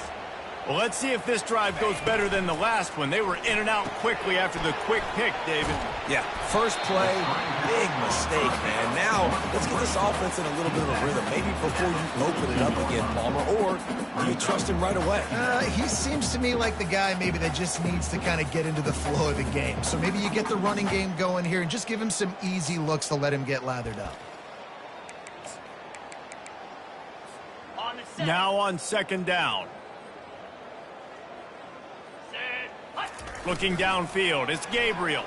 Well, let's see if this drive goes better than the last one. They were in and out quickly after the quick pick, David. Yeah, first play, big mistake, man. Now, let's get this offense in a little bit of a rhythm. Maybe before you open it up again, Palmer, or do you trust him right away? He seems to me like the guy maybe that just needs to kind of get into the flow of the game. So maybe you get the running game going here and just give him some easy looks to let him get lathered up. On the set. Now on 2nd down. Set. Hut. Looking downfield, it's Gabriel.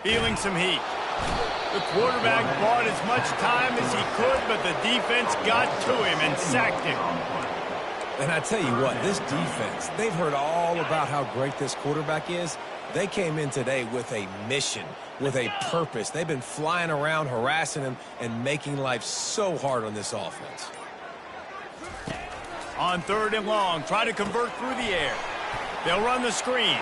Feeling some heat. The quarterback bought as much time as he could, but the defense got to him and sacked him. And I tell you what, this defense, they've heard all about how great this quarterback is. They came in today with a mission, with a purpose. They've been flying around, harassing him, and making life so hard on this offense. On 3rd and long, try to convert through the air. They'll run the screen.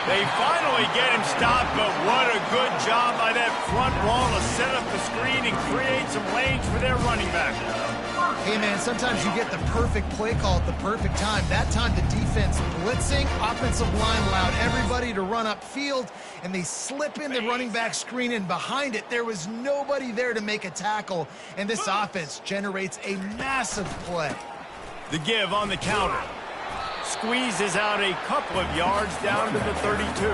They finally get him stopped, but what a good job by that front wall to set up the screen and create some lanes for their running back. Hey, man, sometimes you get the perfect play call at the perfect time. That time the defense blitzing, offensive line allowed everybody to run upfield, and they slip in the running back screen, and behind it there was nobody there to make a tackle, and this offense generates a massive play. The give on the counter. Squeezes out a couple of yards down to the 32.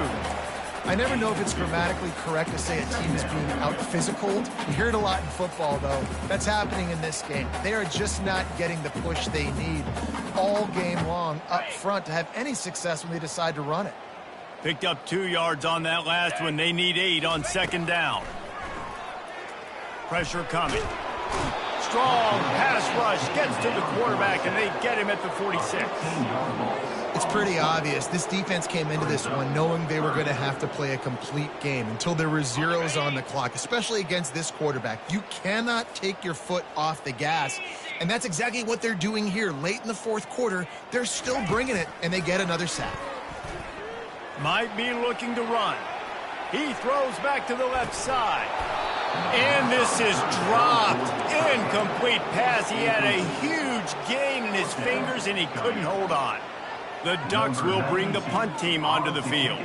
I never know if it's grammatically correct to say a team is being out-physicaled. You hear it a lot in football, though. That's happening in this game. They are just not getting the push they need all game long up front to have any success when they decide to run it. Picked up 2 yards on that last one. They need 8 on 2nd down. Pressure coming. Strong pass rush gets to the quarterback, and they get him at the 46. It's pretty obvious. This defense came into this one knowing they were going to have to play a complete game until there were zeros on the clock, especially against this quarterback. You cannot take your foot off the gas, and that's exactly what they're doing here. Late in the 4th quarter, they're still bringing it, and they get another sack. Might be looking to run. He throws back to the left side. And this is dropped. Incomplete pass. He had a huge gain in his fingers, and he couldn't hold on. The Ducks will bring the punt team onto the field.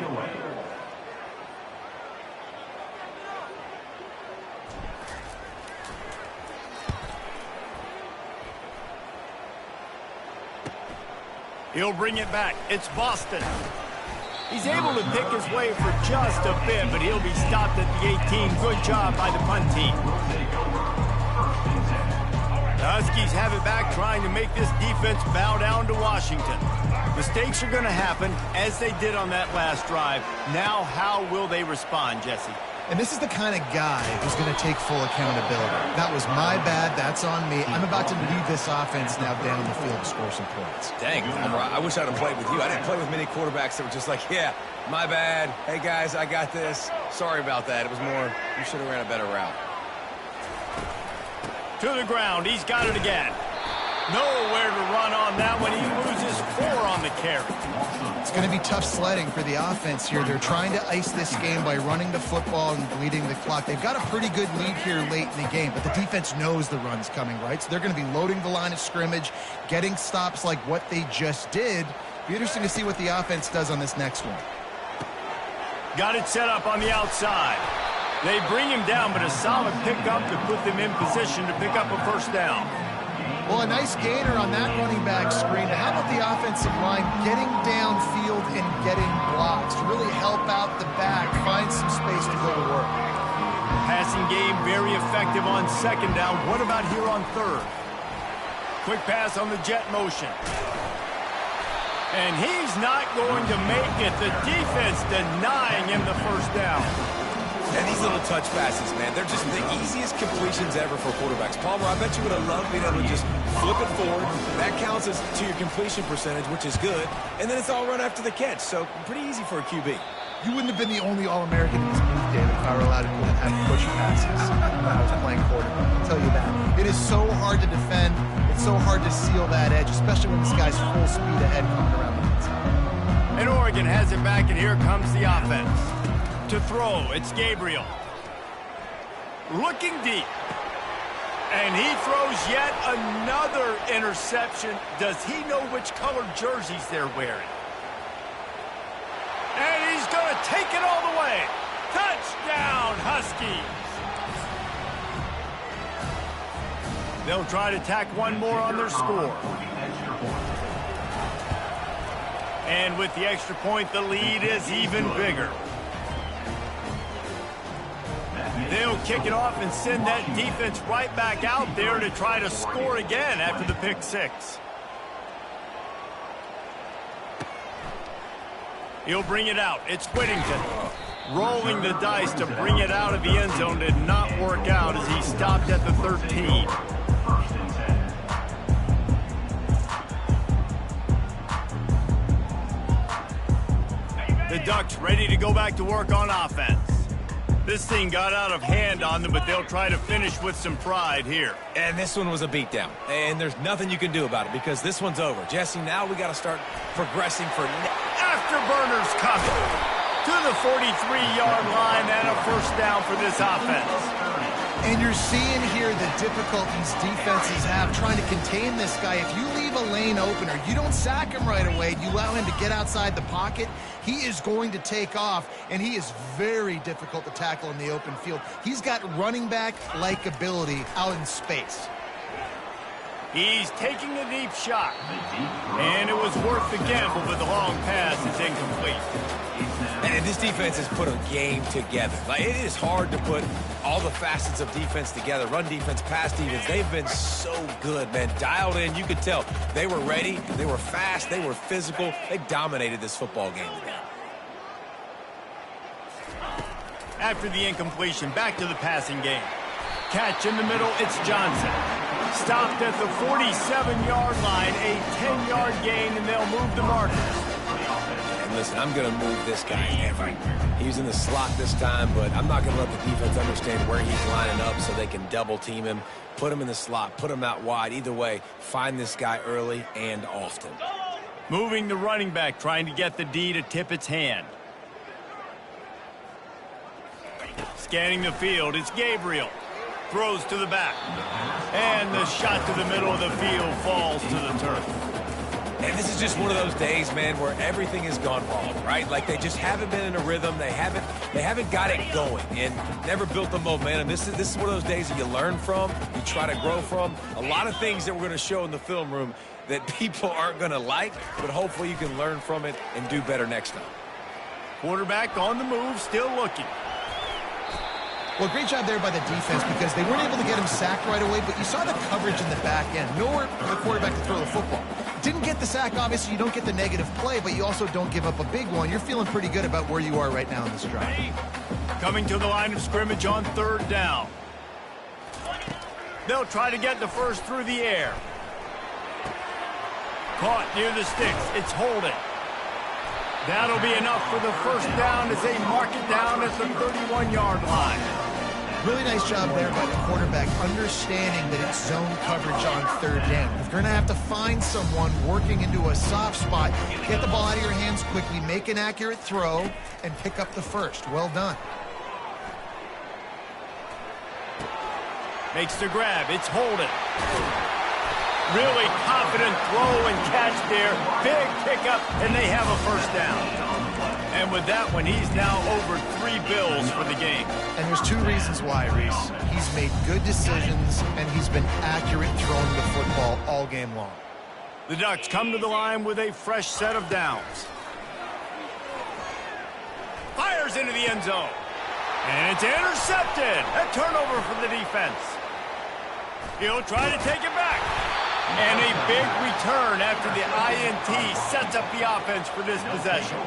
He'll bring it back. It's Boston. He's able to pick his way for just a bit, but he'll be stopped at the 18. Good job by the punt team. The Huskies have it back, trying to make this defense bow down to Washington. Mistakes are going to happen, as they did on that last drive. Now, how will they respond, Jesse? And this is the kind of guy who's going to take full accountability. That was my bad. That's on me. I'm about to lead this offense now down the field to score some points. Dang, Palmer, I wish I'd have played with you. I didn't play with many quarterbacks that were just like, yeah, my bad. Hey, guys, I got this. Sorry about that. It was more, you should have ran a better route. To the ground. He's got it again. Nowhere to run on that one. He loses 4 on the carry. It's going to be tough sledding for the offense here. They're trying to ice this game by running the football and bleeding the clock. They've got a pretty good lead here late in the game, but the defense knows the run's coming, right? So they're going to be loading the line of scrimmage, getting stops like what they just did. Be interesting to see what the offense does on this next one. Got it set up on the outside. They bring him down, but a solid pickup to put them in position to pick up a first down. Well, a nice gainer on that running back screen. How about the offensive line getting downfield and getting blocks to really help out the back, find some space to go to work? Passing game very effective on second down. What about here on third? Quick pass on the jet motion. And he's not going to make it. The defense denying him the first down. And these little touch passes, man, they're just the easiest completions ever for quarterbacks. Palmer, I bet you would have loved being able to just flip it forward. That counts as to your completion percentage, which is good. And then it's all run after the catch, so pretty easy for a QB. You wouldn't have been the only All-American in this booth, David, if I were allowed to have push passes when I was playing quarterback. I'll tell you that. It is so hard to defend. It's so hard to seal that edge, especially when this guy's full speed ahead coming around the inside. And Oregon has it back, and here comes the offense. To throw, it's Gabriel. Looking deep. And he throws yet another interception. Does he know which colored jerseys they're wearing? And he's going to take it all the way. Touchdown, Huskies. They'll try to tack one more on their score. And with the extra point, the lead is even bigger. They'll kick it off and send that defense right back out there to try to score again after the pick six. He'll bring it out. It's Whittington. Rolling the dice to bring it out of the end zone did not work out as he stopped at the 13. The Ducks ready to go back to work on offense. This thing got out of hand on them, but they'll try to finish with some pride here. And this one was a beatdown. And there's nothing you can do about it because this one's over. Jesse, now we got to start progressing for... Afterburners coming to the 43-yard line and a first down for this offense. And you're seeing here the difficulties defenses have trying to contain this guy. If you leave a lane open or you don't sack him right away, you allow him to get outside the pocket, he is going to take off, and he is very difficult to tackle in the open field. He's got running back-like ability out in space. He's taking a deep shot, and it was worth the gamble, but the long pass is incomplete. And this defense has put a game together. Like, it is hard to put all the facets of defense together. Run defense, pass defense. They've been so good, man. Dialed in. You could tell they were ready. They were fast. They were physical. They dominated this football game today. After the incompletion, back to the passing game. Catch in the middle, it's Johnson. Stopped at the 47-yard line, a 10-yard gain, and they'll move the marker. And listen, I'm going to move this guy everywhere. He's in the slot this time, but I'm not going to let the defense understand where he's lining up so they can double-team him, put him in the slot, put him out wide. Either way, find this guy early and often. Moving the running back, trying to get the D to tip its hand. Scanning the field, it's Gabriel. Throws to the back. And the shot to the middle of the field falls to the turf. And this is just one of those days, man, where everything has gone wrong, right? Like they just haven't been in a rhythm. They haven't got it going and never built the momentum. This is one of those days that you learn from, you try to grow from. A lot of things that we're going to show in the film room that people aren't going to like, but hopefully you can learn from it and do better next time. Quarterback on the move, still looking. Well, great job there by the defense because they weren't able to get him sacked right away, but you saw the coverage in the back end. Nowhere for the quarterback to throw the football. Didn't get the sack, obviously. You don't get the negative play, but you also don't give up a big one. You're feeling pretty good about where you are right now in this drive. Coming to the line of scrimmage on 3rd down. They'll try to get the first through the air. Caught near the sticks. It's holding. That'll be enough for the first down as they mark it down at the 31-yard line. Really nice job there by the quarterback, understanding that it's zone coverage on 3rd down. If you're going to have to find someone working into a soft spot, get the ball out of your hands quickly, make an accurate throw, and pick up the first. Well done. Makes the grab. It's holding. Really confident throw and catch there. Big pickup, and they have a first down. And with that one, he's now over 3 bills for the game. And there's 2 reasons why, Reese. He's made good decisions, and he's been accurate throwing the football all game long. The Ducks come to the line with a fresh set of downs. Fires into the end zone. And it's intercepted. A turnover for the defense. He'll try to take it back. And a big return after the INT sets up the offense for this possession.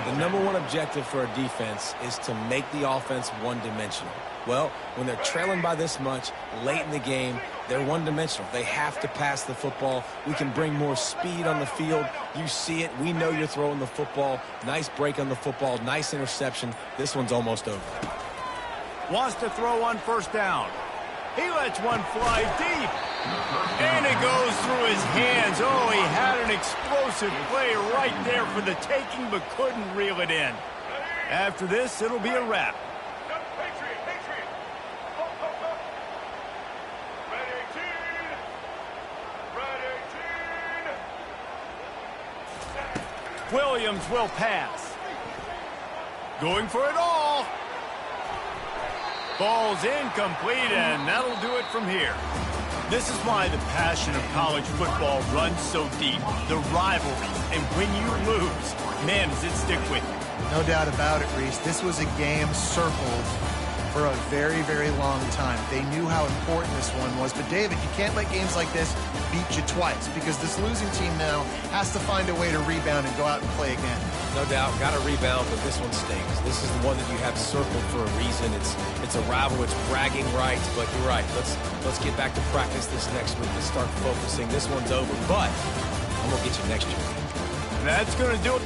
The number one objective for a defense is to make the offense one-dimensional. Well, when they're trailing by this much late in the game, they're one-dimensional. They have to pass the football. We can bring more speed on the field. You see it. We know you're throwing the football. Nice break on the football. Nice interception. This one's almost over. Wants to throw on 1st down. He lets one fly deep. And it goes through his hands. Oh, he had an explosive play right there for the taking, but couldn't reel it in. After this, it'll be a wrap. Williams will pass. Going for it all. Ball's incomplete, and that'll do it from here. This is why the passion of college football runs so deep. The rivalry, and when you lose, man, does it stick with you. No doubt about it, Reese. This was a game circled for a very, very long time. They knew how important this one was. But, David, you can't let games like this beat you twice because this losing team now has to find a way to rebound and go out and play again. No doubt, got to rebound, but this one stings. This is the one that you have circled for a reason. It's a rival. It's bragging rights, but you're right. Let's get back to practice this next week. Let's start focusing. This one's over, but I'm going to get you next year. That's going to do it.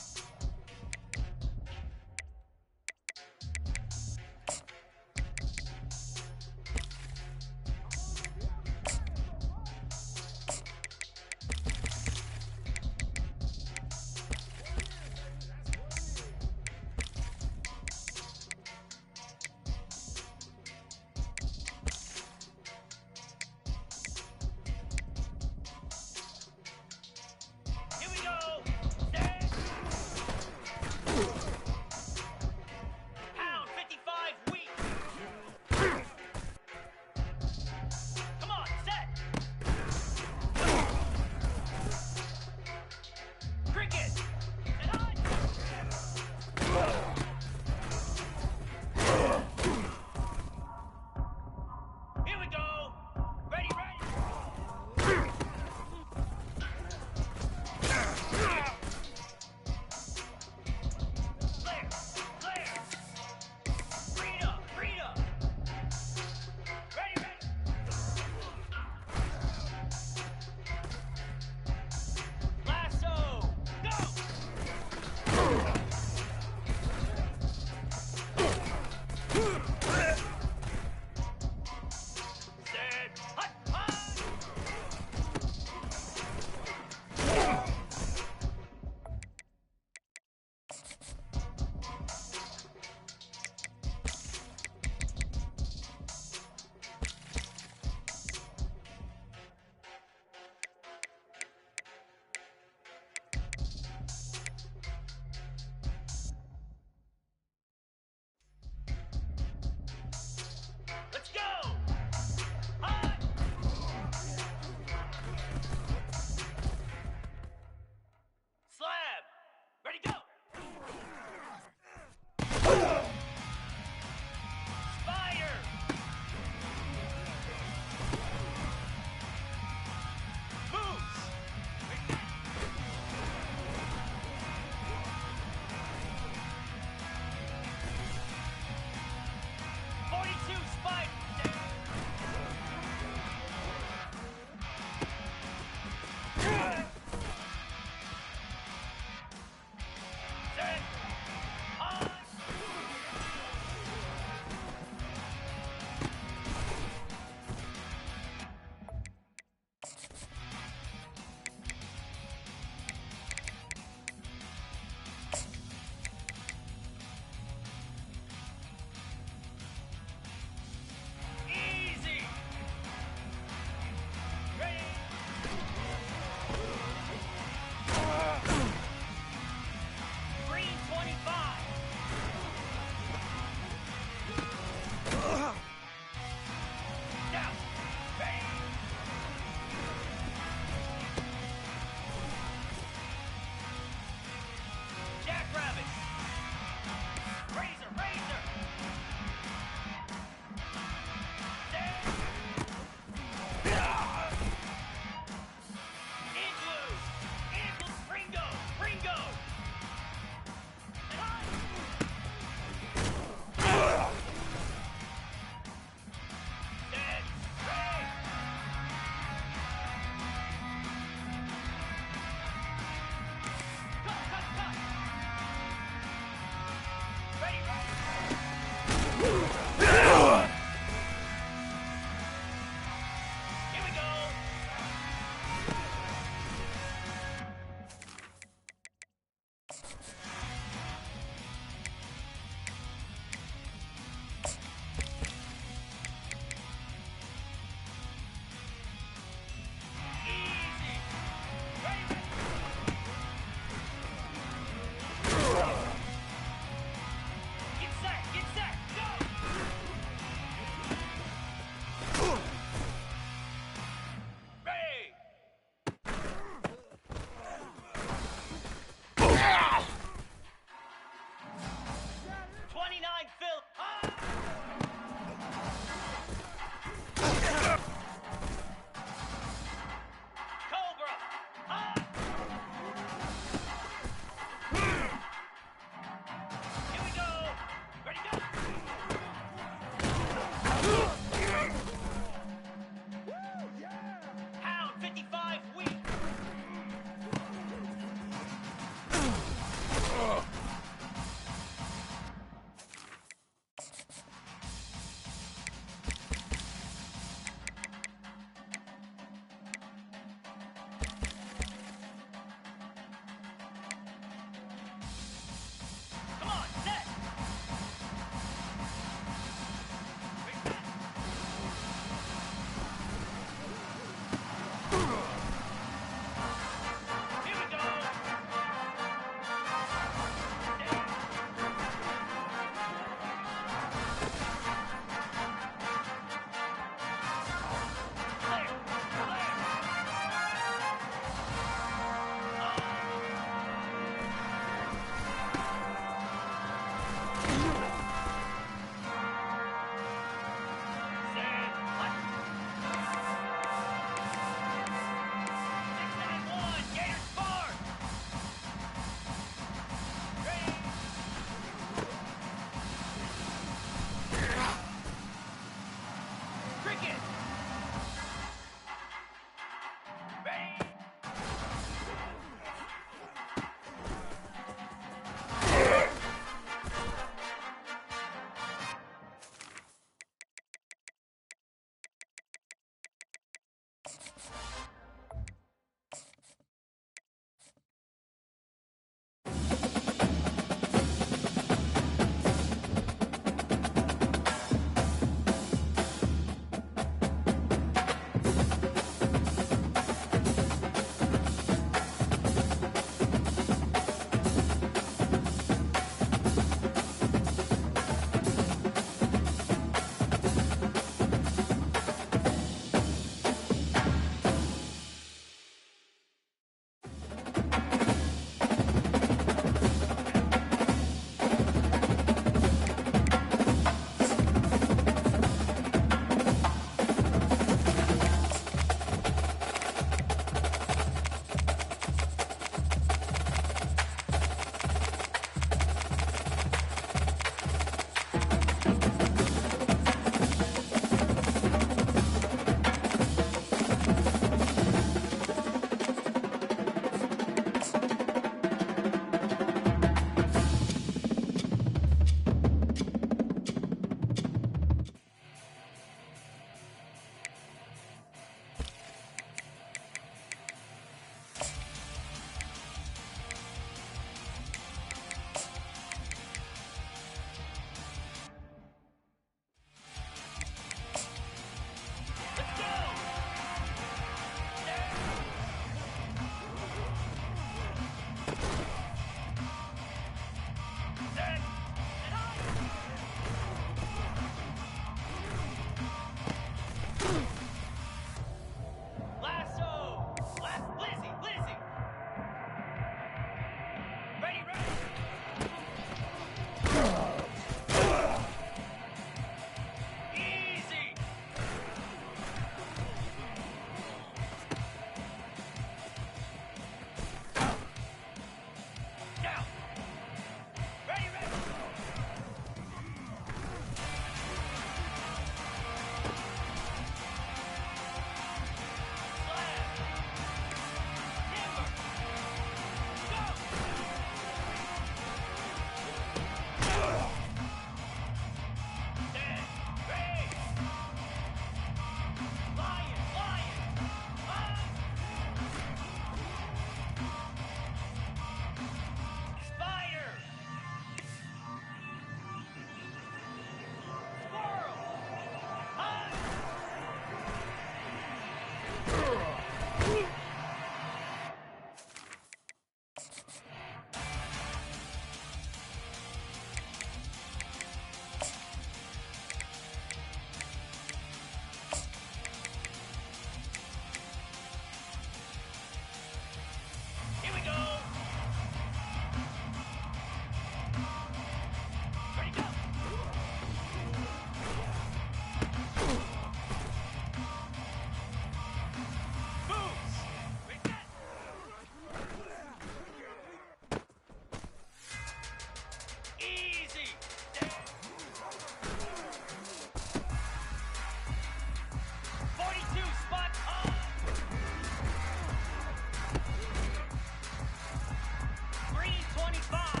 5.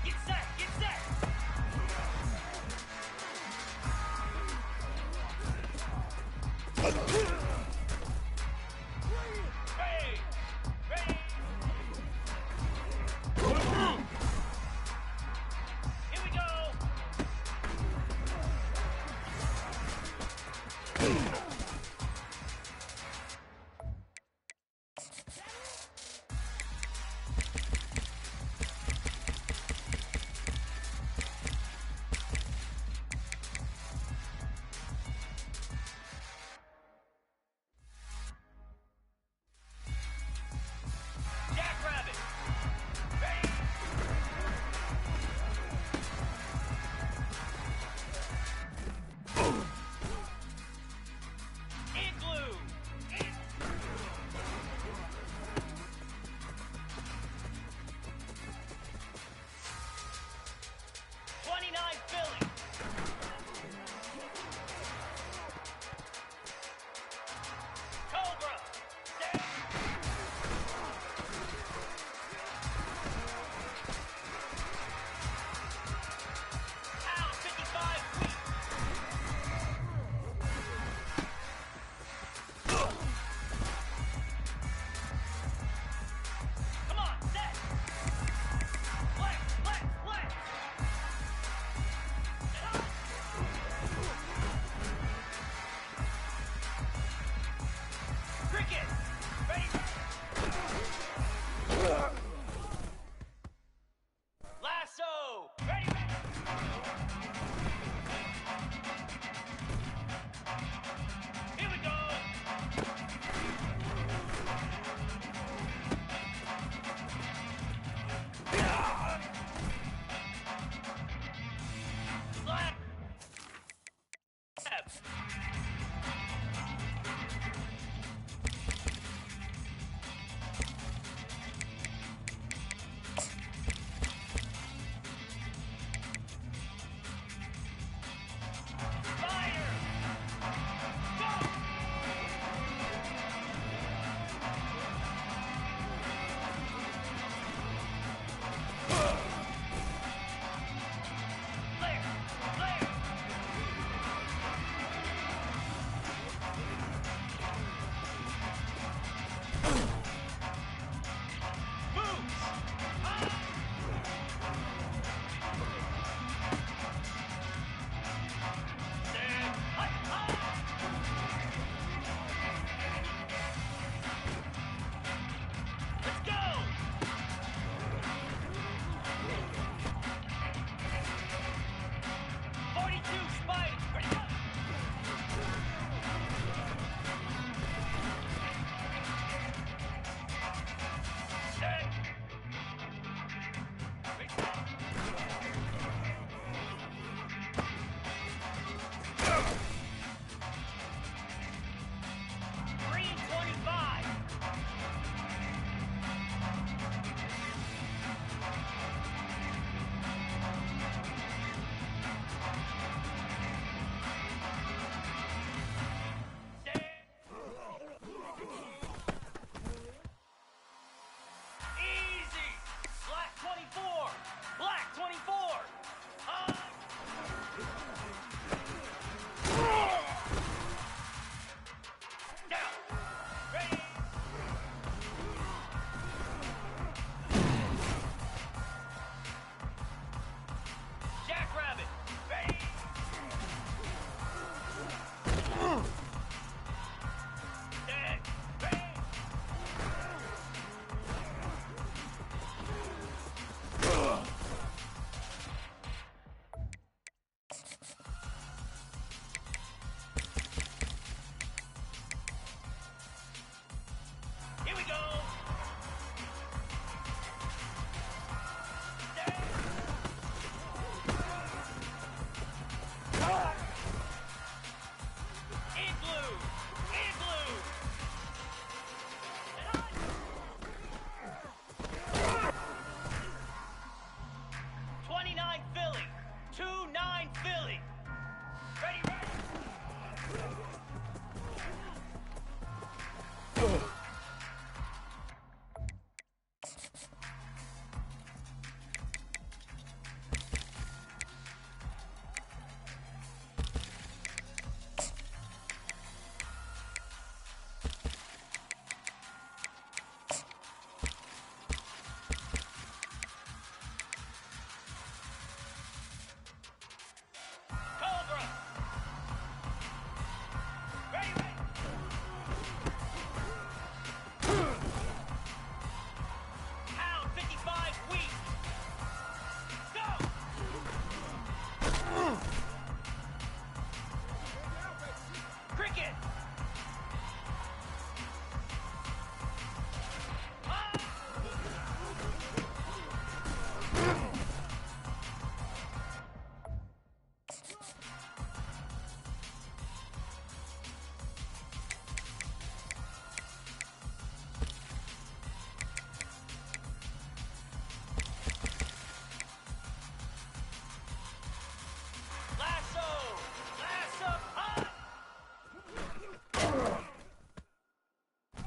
Get set, get set. Ready, ready. Here we go.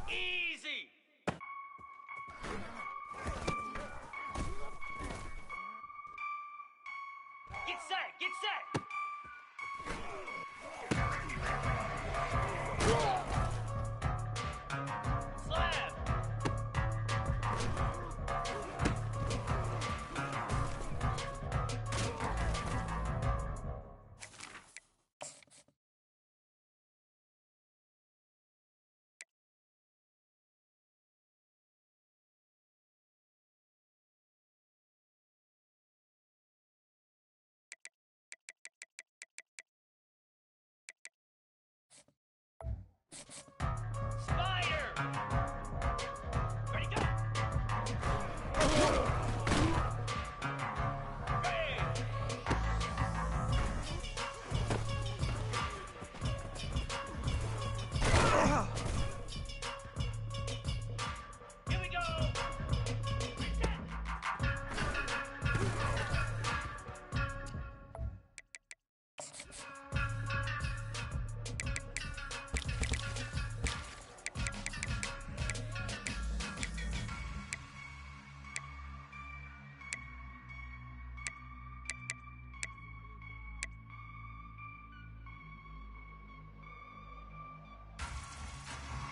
Easy. Get set. Get set. Slab. Spider. Ready, go. Ready. Here we go. Reset.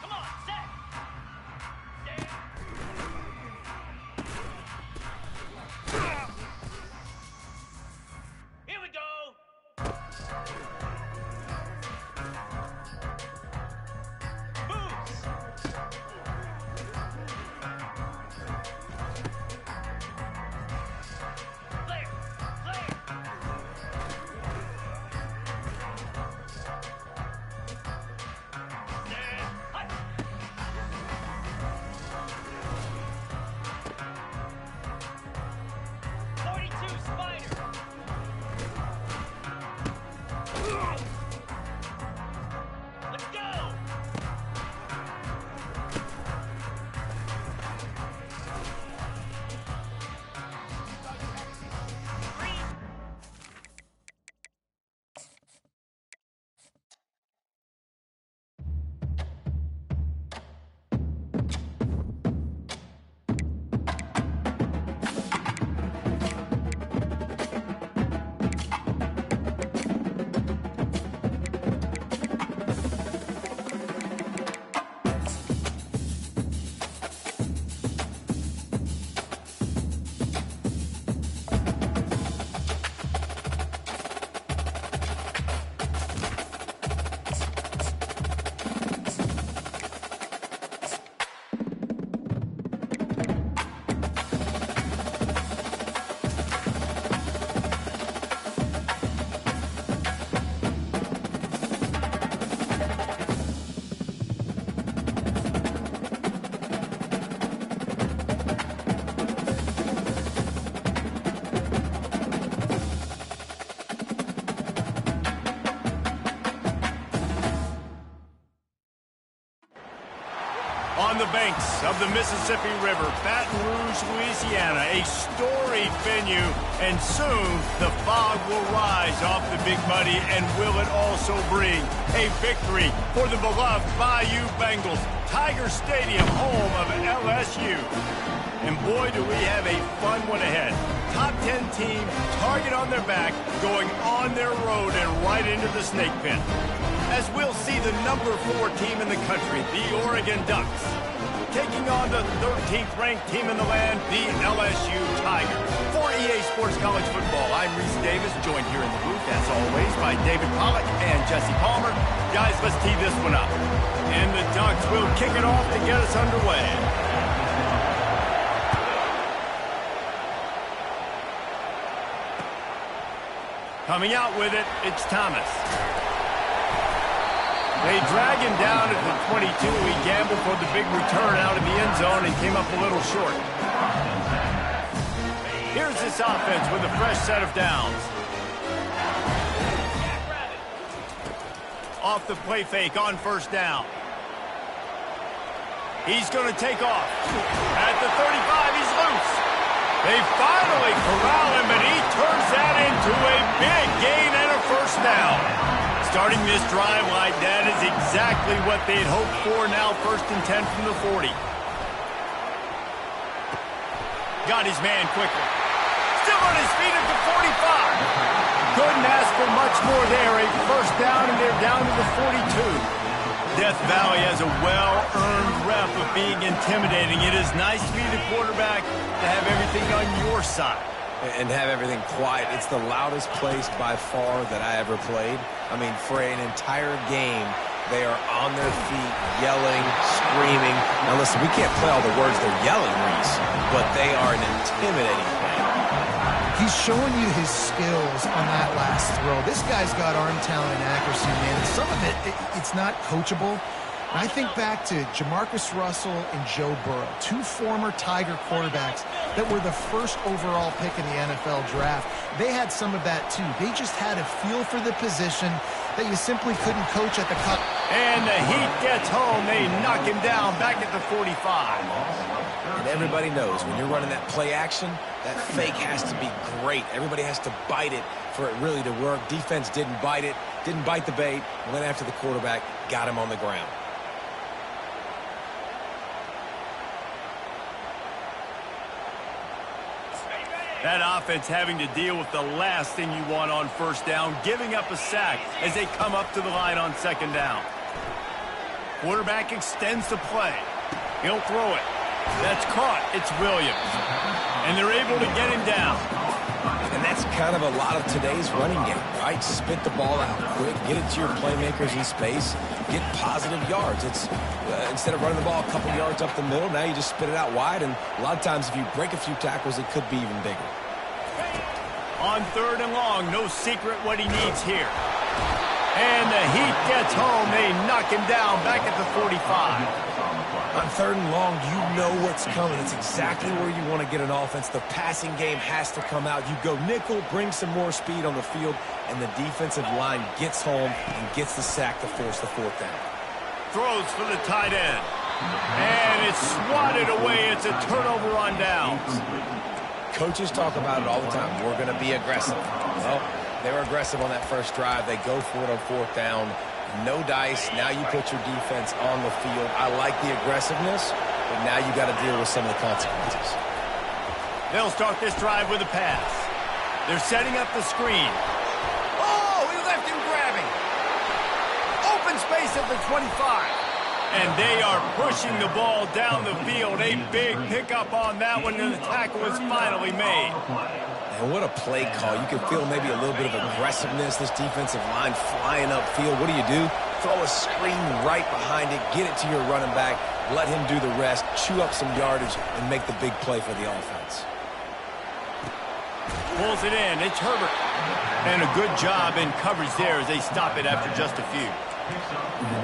Come on, set. Stand. Here we go. Moves. Clear. Clear. Stand. Hut. Forty-two spider. Let's go. Three. On the banks of the Mississippi River, Baton Rouge, Louisiana, a storied venue, and soon the fog will rise off the Big Muddy, and will it also bring a victory for the beloved Bayou Bengals, Tiger Stadium, home of LSU. And boy, do we have a fun one ahead. Top 10 team, target on their back, going on their road and right into the snake pit. As we'll see the number 4 team in the country, the Oregon Ducks, taking on the 13th ranked team in the land, the LSU Tigers. For EA Sports College Football, I'm Reese Davis, joined here in the booth, as always, by David Pollack and Jesse Palmer. Guys, let's tee this one up. And the Ducks will kick it off to get us underway. Coming out with it, it's Thomas. They drag him down at the 22. He gambled for the big return out of the end zone and came up a little short. Here's this offense with a fresh set of downs. Off the play fake on first down. He's going to take off. At the 35, he's loose. They finally corral him, and he turns that into a big gain and a first down. Starting this drive like that is exactly what they'd hoped for. Now 1st and 10 from the 40. Got his man quickly. Still on his feet at the 45. Couldn't ask for much more there. A 1st down, and they're down to the 42. Death Valley has a well-earned rep of being intimidating. It is nice to be the quarterback to have everything on your side. And have everything quiet. It's the loudest place by far that I ever played. I mean, for an entire game, they are on their feet, yelling, screaming. Now listen, we can't play all the words they're yelling, Reese, but they are an intimidating play. He's showing you his skills on that last throw. This guy's got arm talent and accuracy, man. And some of it's not coachable. And I think back to Jamarcus Russell and Joe Burrow, 2 former Tiger quarterbacks that were the 1st overall pick in the NFL draft. They had some of that, too. They just had a feel for the position that you simply couldn't coach at the cut. And the Heat gets home. They knock him down back at the 45. And everybody knows when you're running that play action, that fake has to be great. Everybody has to bite it for it really to work. Defense didn't bite it, didn't bite the bait, went after the quarterback, got him on the ground. That offense having to deal with the last thing you want on 1st down, giving up a sack as they come up to the line on 2nd down. Quarterback extends the play. He'll throw it. That's caught. It's Williams. And they're able to get him down. And that's kind of a lot of today's running game, right? Spit the ball out quick, get it to your playmakers in space, get positive yards. It's instead of running the ball a couple yards up the middle, now you just spit it out wide, and a lot of times if you break a few tackles, it could be even bigger. On 3rd and long, no secret what he needs here. And the Heat gets home. They knock him down back at the 45. On 3rd and long, you know what's coming. It's exactly where you want to get an offense. The passing game has to come out. You go nickel, bring some more speed on the field, and the defensive line gets home and gets the sack to force the 4th down. Throws for the tight end. And it's swatted away. It's a turnover on downs. Coaches talk about it all the time. We're going to be aggressive. Well, they were aggressive on that 1st drive. They go for it on 4th down. No dice. Now you put your defense on the field. I like the aggressiveness, but now you got to deal with some of the consequences. They'll start this drive with a pass. They're setting up the screen. Oh, he left him grabbing. Open space at the 25. And they are pushing the ball down the field. A big pickup on that one, and the tackle is finally made. And what a play call. You can feel maybe a little bit of aggressiveness, this defensive line flying upfield. What do? Throw a screen right behind it, get it to your running back, let him do the rest, chew up some yardage, and make the big play for the offense. Pulls it in. It's Herbert. And a good job in coverage there as they stop it after just a few.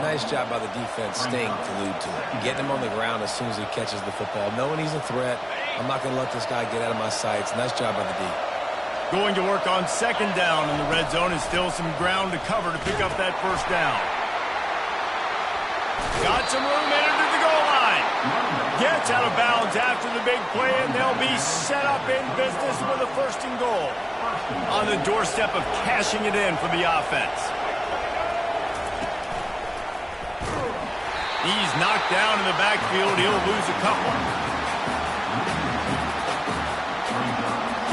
Nice job by the defense staying glued to it, getting him on the ground as soon as he catches the football, knowing he's a threat. I'm not going to let this guy get out of my sights. Nice job by the D. Going to work on 2nd down in the red zone, and still some ground to cover to pick up that 1st down. Got some room into the goal line. Gets out of bounds after the big play, and they'll be set up in business with a 1st and goal. On the doorstep of cashing it in for the offense. He's knocked down in the backfield. He'll lose a couple.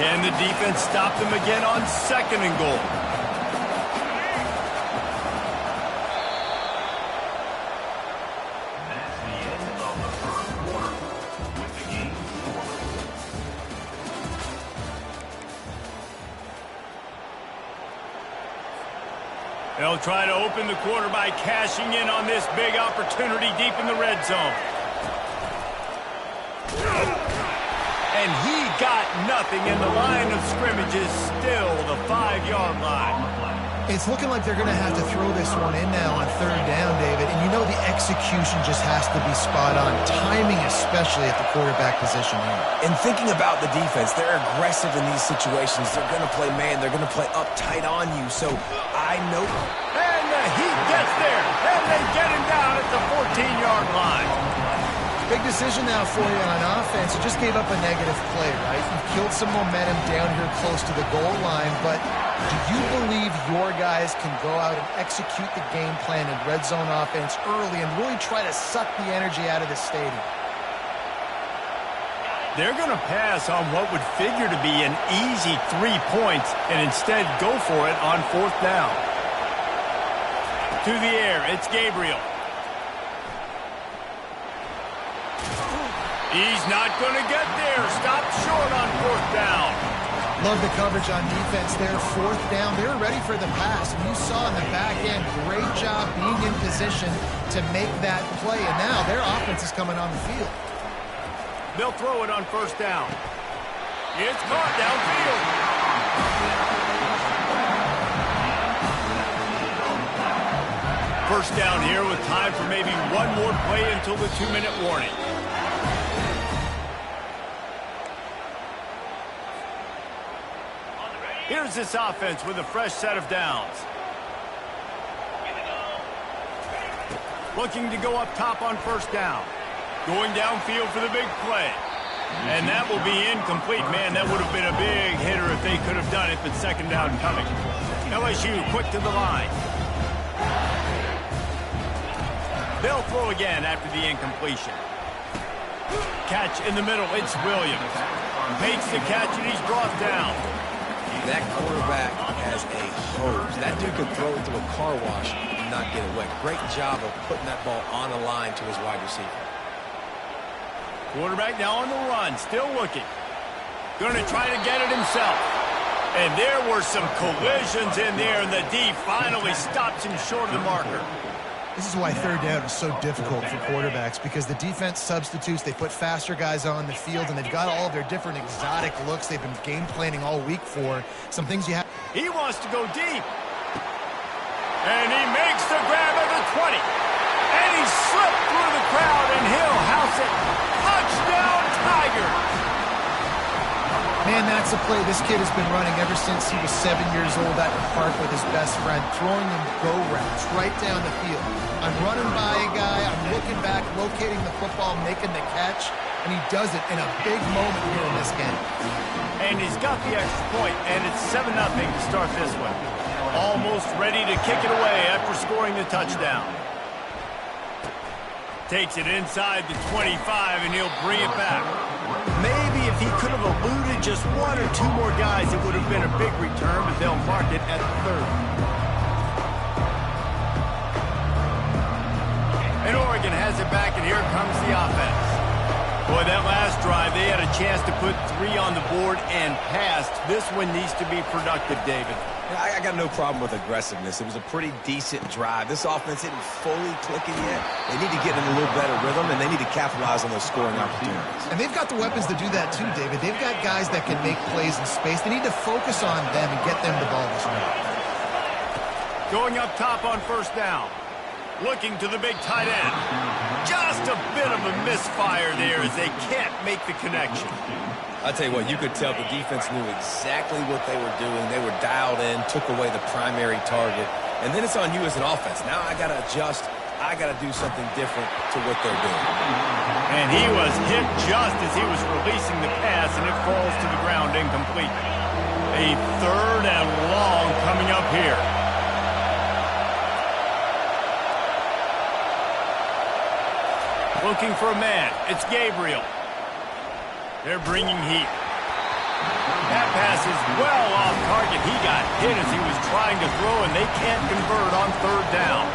Can the defense stop them again on 2nd and goal? That's the end of the 1st quarter with the game score. They'll try to open the quarter by cashing in on this big opportunity deep in the red zone. And he got nothing, and the line of scrimmage is still the 5-yard line. It's looking like they're going to have to throw this one in now on 3rd down, David. And you know the execution just has to be spot on. Timing especially at the quarterback position here. And thinking about the defense, they're aggressive in these situations. They're going to play man. They're going to play uptight on you. So I know. And the Heat gets there. And they get him down at the 14-yard line. Big decision now for you on offense. You just gave up a negative play, right? You've killed some momentum down here close to the goal line, but do you believe your guys can go out and execute the game plan in red zone offense early and really try to suck the energy out of the stadium? They're going to pass on what would figure to be an easy 3 points and instead go for it on 4th down. To the air, it's Gabriel. He's not going to get there. Stopped short on 4th down. Love the coverage on defense there. 4th down. They were ready for the pass. And you saw in the back end, great job being in position to make that play. And now their offense is coming on the field. They'll throw it on 1st down. It's caught downfield. First down here with time for maybe one more play until the 2-minute warning. Here's this offense with a fresh set of downs. Looking to go up top on 1st down. Going downfield for the big play. And that will be incomplete. Man, that would have been a big hitter if they could have done it, but 2nd down coming. LSU quick to the line. They'll throw again after the incompletion. Catch in the middle. It's Williams. Makes the catch and he's brought down. That quarterback has a hose. That dude can throw it through a car wash and not get it wet. Great job of putting that ball on a line to his wide receiver. Quarterback now on the run, still looking. Going to try to get it himself. And there were some collisions in there, and the D finally stops him short of the marker. This is why 3rd down is so difficult for quarterbacks, because the defense substitutes, they put faster guys on the field, and they've got all of their different exotic looks they've been game planning all week for. Some things you have. He wants to go deep. And he makes the grab at the 20. And he slipped through the crowd, and he'll house it. Touchdown, Tigers! Man, that's a play this kid has been running ever since he was 7 years old at the park with his best friend, throwing him go routes right down the field. I'm running by a guy, I'm looking back, locating the football, making the catch, and he does it in a big moment here in this game. And he's got the extra point, and it's 7-0 to start this one. Almost ready to kick it away after scoring the touchdown. Takes it inside the 25, and he'll bring it back. Maybe if he could have eluded just 1 or 2 more guys, it would have been a big return, but they'll mark it at the 30. And Oregon has it back, and here comes the offense. Boy, that last drive, they had a chance to put 3 on the board and passed. This one needs to be productive, David. I got no problem with aggressiveness. It was a pretty decent drive. This offense isn't fully clicking yet. They need to get in a little better rhythm, and they need to capitalize on those scoring opportunities. And they've got the weapons to do that too, David. They've got guys that can make plays in space. They need to focus on them and get them the ball this week. Going up top on 1st down. Looking to the big tight end. Just a bit of a misfire there as they can't make the connection. I'll tell you what, you could tell the defense knew exactly what they were doing. They were dialed in, took away the primary target. And then it's on you as an offense. Now I got to adjust. I got to do something different to what they're doing. And he was hit just as he was releasing the pass, and it falls to the ground incomplete. A 3rd and long coming up here. Looking for a man. It's Gabriel. They're bringing heat. That pass is well off target. He got hit as he was trying to throw, and they can't convert on 3rd down.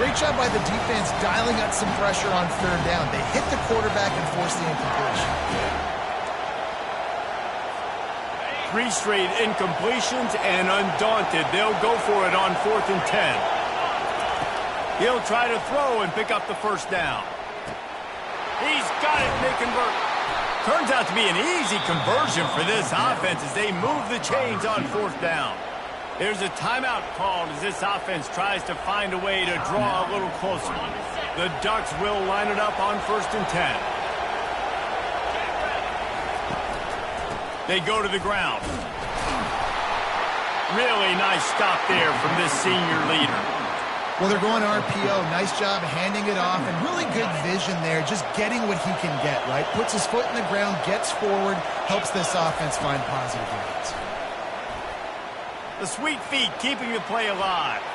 Great job by the defense dialing up some pressure on 3rd down. They hit the quarterback and forced the incompletion. 3 straight incompletions, and undaunted, they'll go for it on 4th and 10. He'll try to throw and pick up the 1st down. He's got it, and they convert. Turns out to be an easy conversion for this offense as they move the chains on 4th down. There's a timeout called as this offense tries to find a way to draw a little closer. The Ducks will line it up on 1st and 10. They go to the ground. Really nice stop there from this senior leader. Well, they're going RPO. Nice job handing it off, and really good vision there, just getting what he can get, right? Puts his foot in the ground, gets forward, helps this offense find positive yards. The sweet feet keeping the play alive.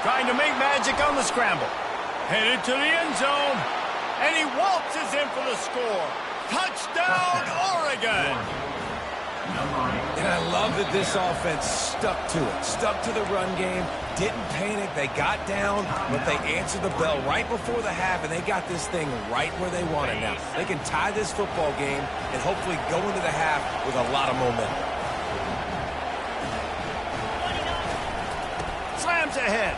Trying to make magic on the scramble. Headed to the end zone. And he waltzes in for the score. Touchdown, Oregon! And I love that this offense stuck to it. Stuck to the run game. Didn't panic. They got down, but they answered the bell right before the half, and they got this thing right where they want it now. They can tie this football game and hopefully go into the half with a lot of momentum. Slams ahead.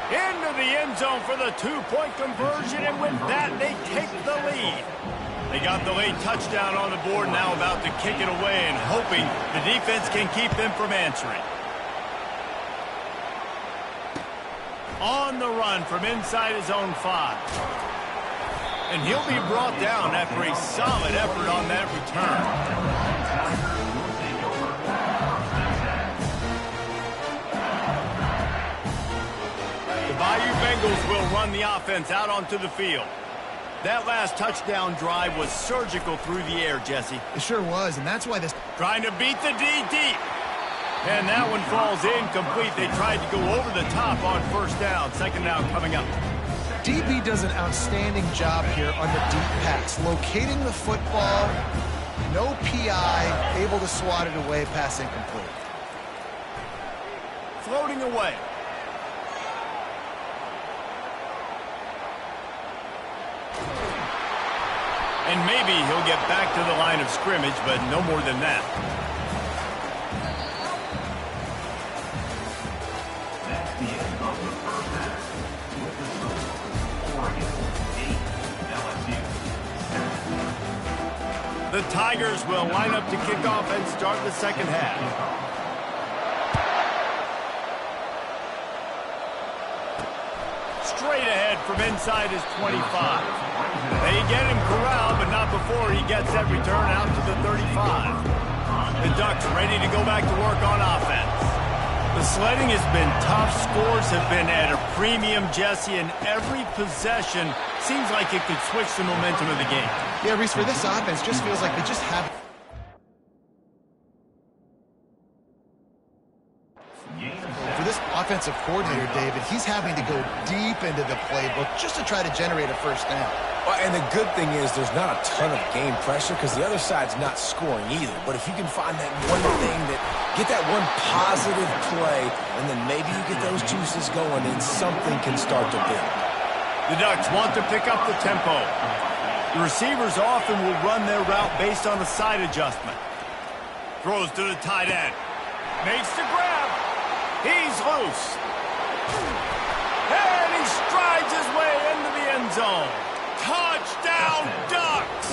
Into the end zone for the two-point conversion, and with that, they take the lead. They got the late touchdown on the board, now about to kick it away and hoping the defense can keep them from answering. On the run from inside his own 5. And he'll be brought down after a solid effort on that return. The Bayou Bengals will run the offense out onto the field. That last touchdown drive was surgical through the air, Jesse. It sure was, and that's why this... Trying to beat the D deep. And that one falls incomplete. They tried to go over the top on first down. Second down coming up. DB does an outstanding job here on the deep pass. Locating the football, no PI, able to swat it away, pass incomplete. Floating away. And maybe he'll get back to the line of scrimmage, but no more than that. That's the end of the first half. With the score, Oregon 8, LSU 7. The Tigers will line up to kick off and start the second half. Straight ahead from inside his 25. They get him corralled, but not before he gets that return out to the 35. The Ducks ready to go back to work on offense. The sledding has been tough. Scores have been at a premium, Jesse, and every possession seems like it could switch the momentum of the game. Yeah, Reese, for this offense, just feels like they just have... For this offensive coordinator, David, he's having to go deep into the playbook just to try to generate a first down. Well, and the good thing is there's not a ton of game pressure because the other side's not scoring either. But if you can find that one thing, get that one positive play, and then maybe you get those juices going and something can start to build. The Ducks want to pick up the tempo. The receivers often will run their route based on a side adjustment. Throws to the tight end. Makes the grab. He's loose. And he strides his way into the end zone. Touchdown, Ducks!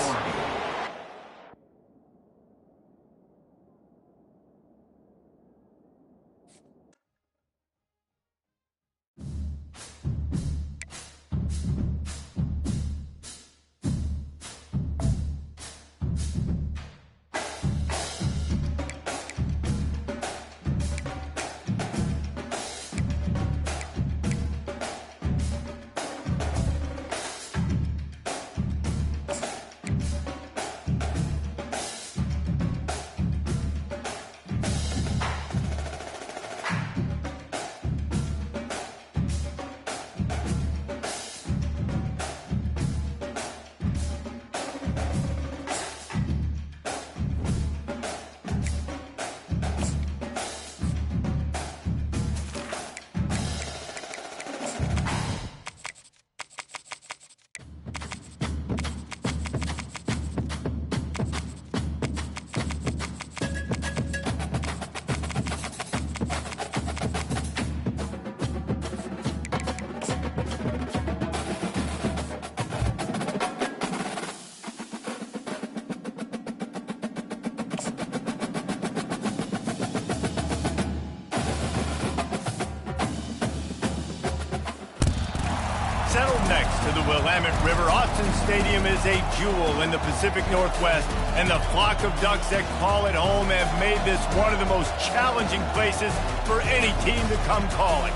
Settled next to the Willamette River, Austin Stadium is a jewel in the Pacific Northwest, and the flock of Ducks that call it home have made this one of the most challenging places for any team to come calling.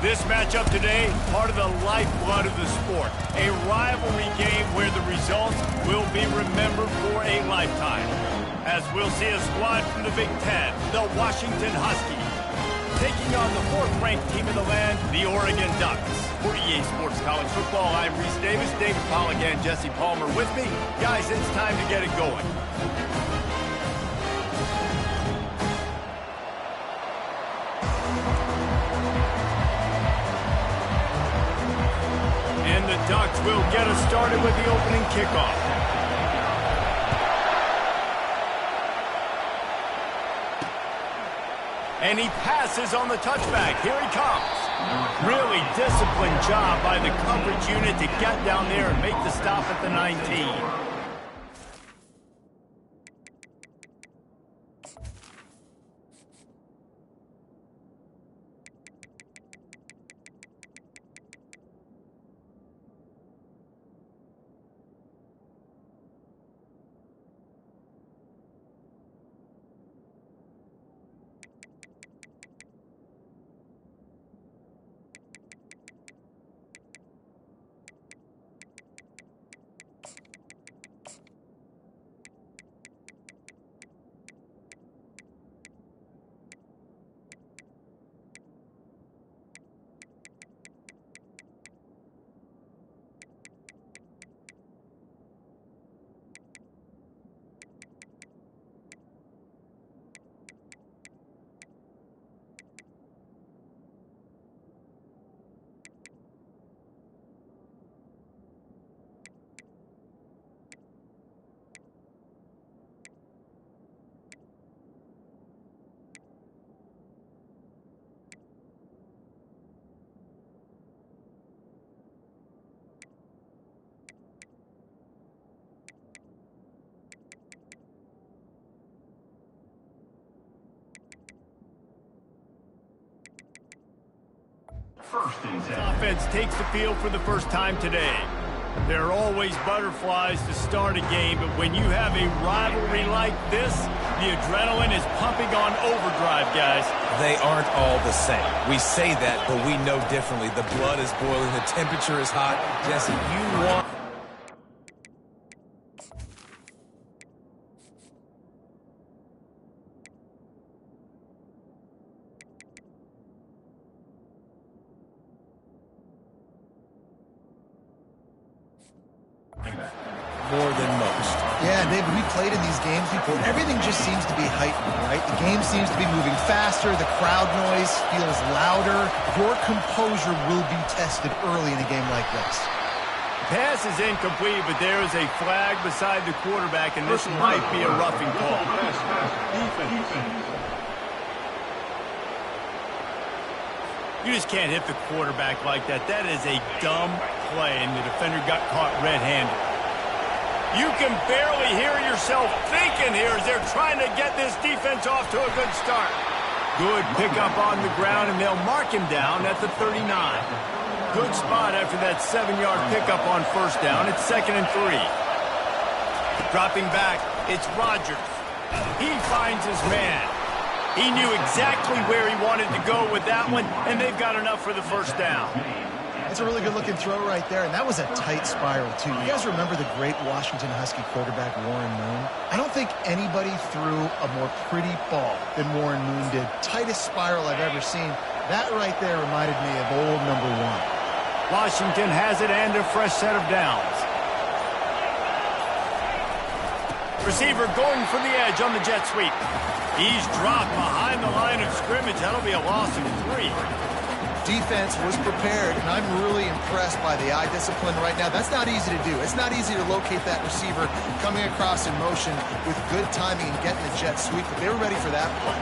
This matchup today, part of the lifeblood of the sport. A rivalry game where the results will be remembered for a lifetime. As we'll see a squad from the Big Ten, the Washington Huskies, taking on the fourth-ranked team in the land, the Oregon Ducks. For EA Sports College Football, I'm Reese Davis, David Pollack, and Jesse Palmer with me. Guys, it's time to get it going. And the Ducks will get us started with the opening kickoff. And he passes on the touchback. Here he comes. Really disciplined job by the coverage unit to get down there and make the stop at the 19. First and 10. Offense takes the field for the first time today. There are always butterflies to start a game, but when you have a rivalry like this, the adrenaline is pumping on overdrive, guys. They aren't all the same. We say that, but we know differently. The blood is boiling. The temperature is hot. Jesse, you want... more than most. Yeah, David, we played in these games before. Everything just seems to be heightened, right? The game seems to be moving faster. The crowd noise feels louder. Your composure will be tested early in a game like this. Pass is incomplete, but there is a flag beside the quarterback, and this might be a roughing call. You just can't hit the quarterback like that. That is a dumb play, and the defender got caught red-handed. You can barely hear yourself thinking here as they're trying to get this defense off to a good start. Good pickup on the ground, and they'll mark him down at the 39. Good spot after that 7-yard pickup on first down. It's 2nd and 3. Dropping back, it's Rodgers. He finds his man. He knew exactly where he wanted to go with that one, and they've got enough for the first down. It's a really good-looking throw right there, and that was a tight spiral, too. You guys remember the great Washington Husky quarterback, Warren Moon? I don't think anybody threw a more pretty ball than Warren Moon did. Tightest spiral I've ever seen. That right there reminded me of old number 1. Washington has it and a fresh set of downs. Receiver going for the edge on the jet sweep. He's dropped behind the line of scrimmage. That'll be a loss of 3. Defense was prepared, and I'm really impressed by the eye discipline right now. That's not easy to do. It's not easy to locate that receiver coming across in motion with good timing and getting the jet sweep, but they were ready for that play.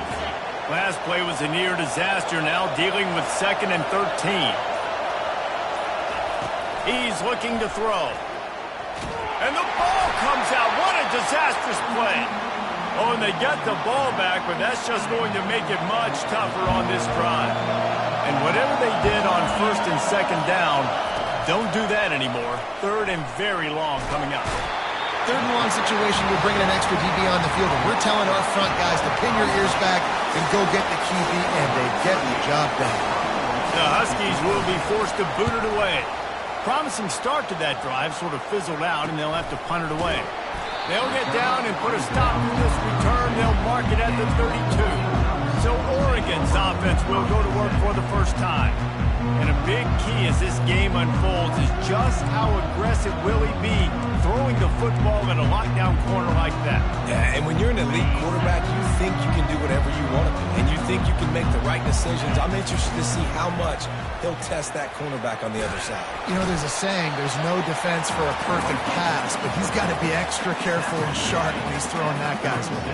Last play was a near disaster, now dealing with 2nd and 13. He's looking to throw. And the ball comes out. What a disastrous play. Oh, and they get the ball back, but that's just going to make it much tougher on this drive. And whatever they did on 1st and 2nd down, don't do that anymore. 3rd and very long coming up. 3rd and long situation, we're bringing an extra DB on the field, and we're telling our front guys to pin your ears back and go get the QB, and they get the job done. The the Huskies will be forced to boot it away. Promising start to that drive sort of fizzled out, and they'll have to punt it away. They'll get down and put a stop to this return. They'll mark it at the 32. So Oregon's offense will go to work for the first time. And a big key as this game unfolds is just how aggressive will he be throwing the football in a lockdown corner like that. Yeah, and when you're an elite quarterback, you think you can do whatever you want to do, and you think you can make the right decisions. I'm interested to see how much he'll test that cornerback on the other side. You know, there's a saying, there's no defense for a perfect pass, but he's got to be extra careful and sharp when he's throwing that guy's way.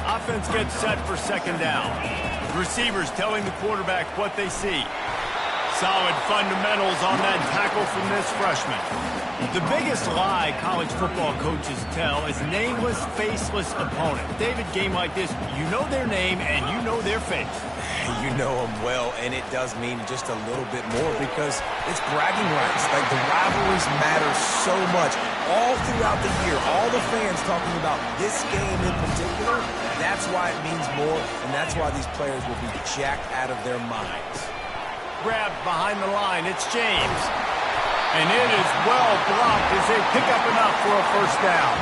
Offense gets set for second down. Receivers telling the quarterback what they see. Solid fundamentals on that tackle from this freshman. The biggest lie college football coaches tell is nameless, faceless opponent. David, game like this, you know their name and you know their face. You know them well, and it does mean just a little bit more because it's bragging rights. Like, the rivalries matter so much. All throughout the year, all the fans talking about this game in particular, that's why it means more, and that's why these players will be jacked out of their minds. Grabbed behind the line, it's James. And it is well blocked as they pick up enough for a first down.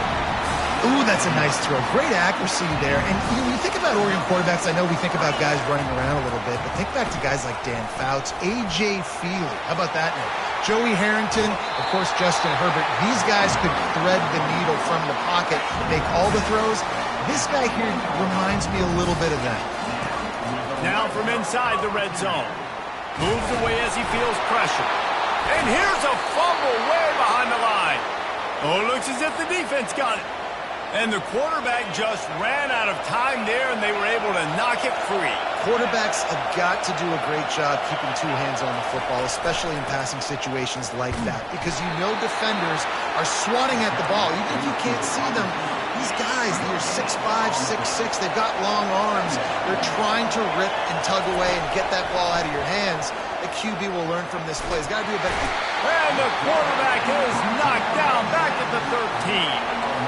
Ooh, that's a nice throw. Great accuracy there. And when you think about Oregon quarterbacks, I know we think about guys running around a little bit, but think back to guys like Dan Fouts, A.J. Feely. How about that name? Joey Harrington, of course, Justin Herbert. These guys could thread the needle from the pocket, make all the throws. This guy here reminds me a little bit of that. Now from inside the red zone. Moves away as he feels pressure. And here's a fumble way behind the line. Oh, it looks as if the defense got it. And the quarterback just ran out of time there, and they were able to knock it free. Quarterbacks have got to do a great job keeping two hands on the football, especially in passing situations like that, because you know defenders are swatting at the ball. Even if you can't see them, these guys, they're 6'5", 6'6", they've got long arms. They're trying to rip and tug away and get that ball out of your hands. The QB will learn from this play. He's got to do a better. And the quarterback is knocked down back at the 13.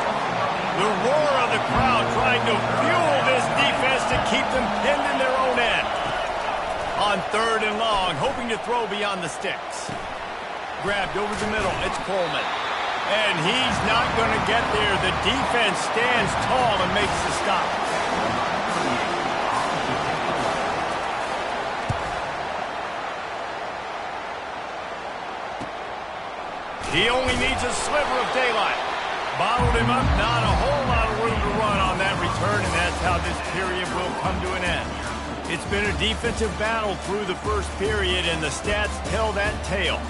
The roar of the crowd trying to fuel this defense to keep them pinned in their own end. On third and long, hoping to throw beyond the sticks. Grabbed over the middle, it's Coleman. And he's not going to get there. The defense stands tall and makes the stop. He only needs a sliver of daylight. Bottled him up, not a whole lot of room to run on that return, and that's how this period will come to an end. It's been a defensive battle through the first period, and the stats tell that tale.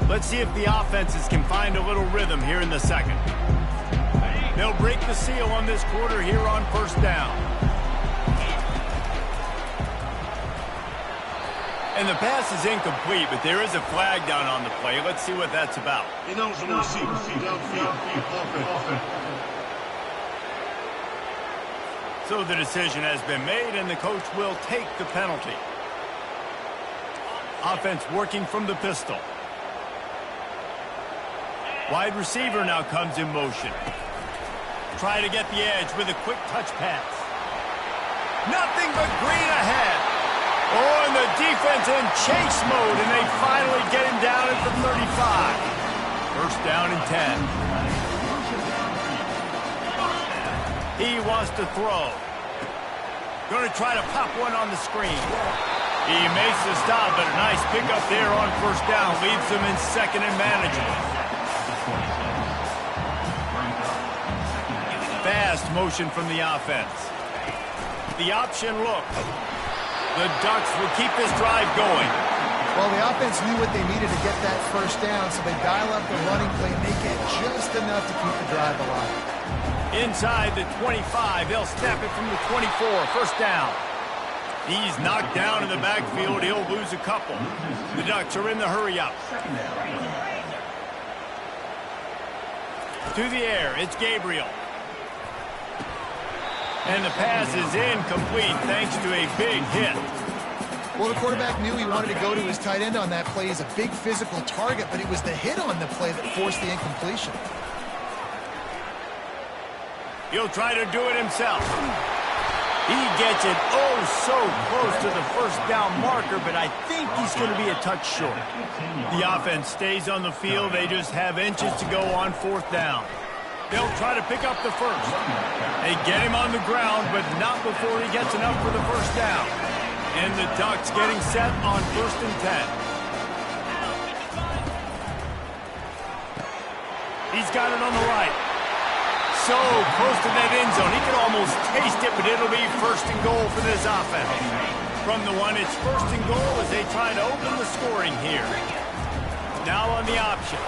Let's see if the offenses can find a little rhythm here in the second. They'll break the seal on this quarter here on first down. And the pass is incomplete, but there is a flag down on the play. Let's see what that's about. So the decision has been made, and the coach will take the penalty. Offense working from the pistol. Wide receiver now comes in motion. Try to get the edge with a quick touch pass. Nothing but green ahead. Oh, and the defense in chase mode, and they finally get him down at the 35. First down and 10. He wants to throw. Going to try to pop one on the screen. He makes the stop, but a nice pickup there on first down. Leaves them in second and manageable. Fast motion from the offense. The option look. The Ducks will keep this drive going. Well, the offense knew what they needed to get that first down, so they dial up the running play and they get just enough to keep the drive alive. Inside the 25, they'll snap it from the 24. First down. He's knocked down in the backfield. He'll lose a couple. The Ducks are in the hurry-up. To the air, it's Gabriel. And the pass is incomplete thanks to a big hit. Well, the quarterback knew he wanted to go to his tight end on that play. He's a big physical target, but it was the hit on the play that forced the incompletion. He'll try to do it himself. He gets it so close to the first down marker, but I think he's going to be a touch short. The offense stays on the field. They just have inches to go on fourth down. They'll try to pick up the first. They get him on the ground, but not before he gets enough for the first down. And the Ducks getting set on 1st and 10. He's got it on the right. So close to that end zone. He can almost taste it, but it'll be 1st and goal for this offense. From the one, it's 1st and goal as they try to open the scoring here. Now on the option.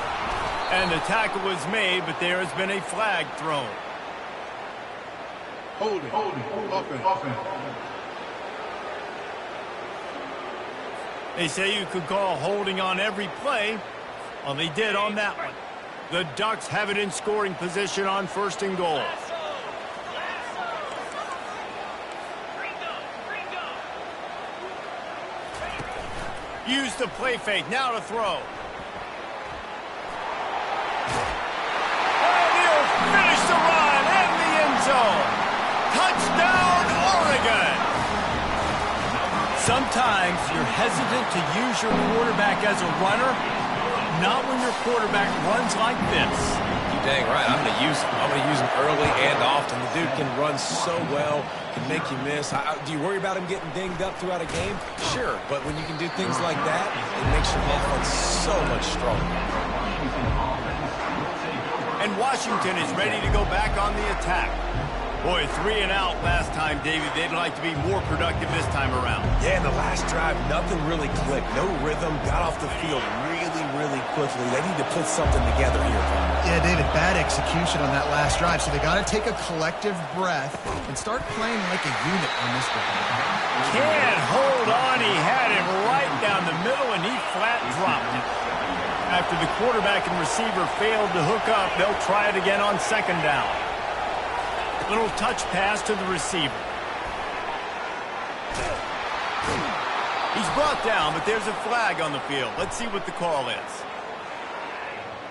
And the tackle was made, but there has been a flag thrown. Holding. Offense. They say you could call holding on every play. Well, they did on that one. The Ducks have it in scoring position on 1st and goal. Use the play fake. Now to throw. And he'll finish the run in the end zone. Touchdown, Oregon. Sometimes you're hesitant to use your quarterback as a runner. Not when your quarterback runs like this. You're dang right. I'm going to use him early and often. The dude can run so well, can make you miss. Do you worry about him getting dinged up throughout a game? Sure, but when you can do things like that, it makes your offense so much stronger. And Washington is ready to go back on the attack. Boy, 3 and out last time, David. They'd like to be more productive this time around. Yeah, in the last drive, nothing really clicked. No rhythm. Got off the field really quickly. They need to put something together here. Yeah, David, bad execution on that last drive. So they got to take a collective breath and start playing like a unit on this one. Can't hold on. He had him right down the middle, and he flat dropped it. After the quarterback and receiver failed to hook up, they'll try it again on 2nd down. Little touch pass to the receiver. He's brought down, but there's a flag on the field. Let's see what the call is.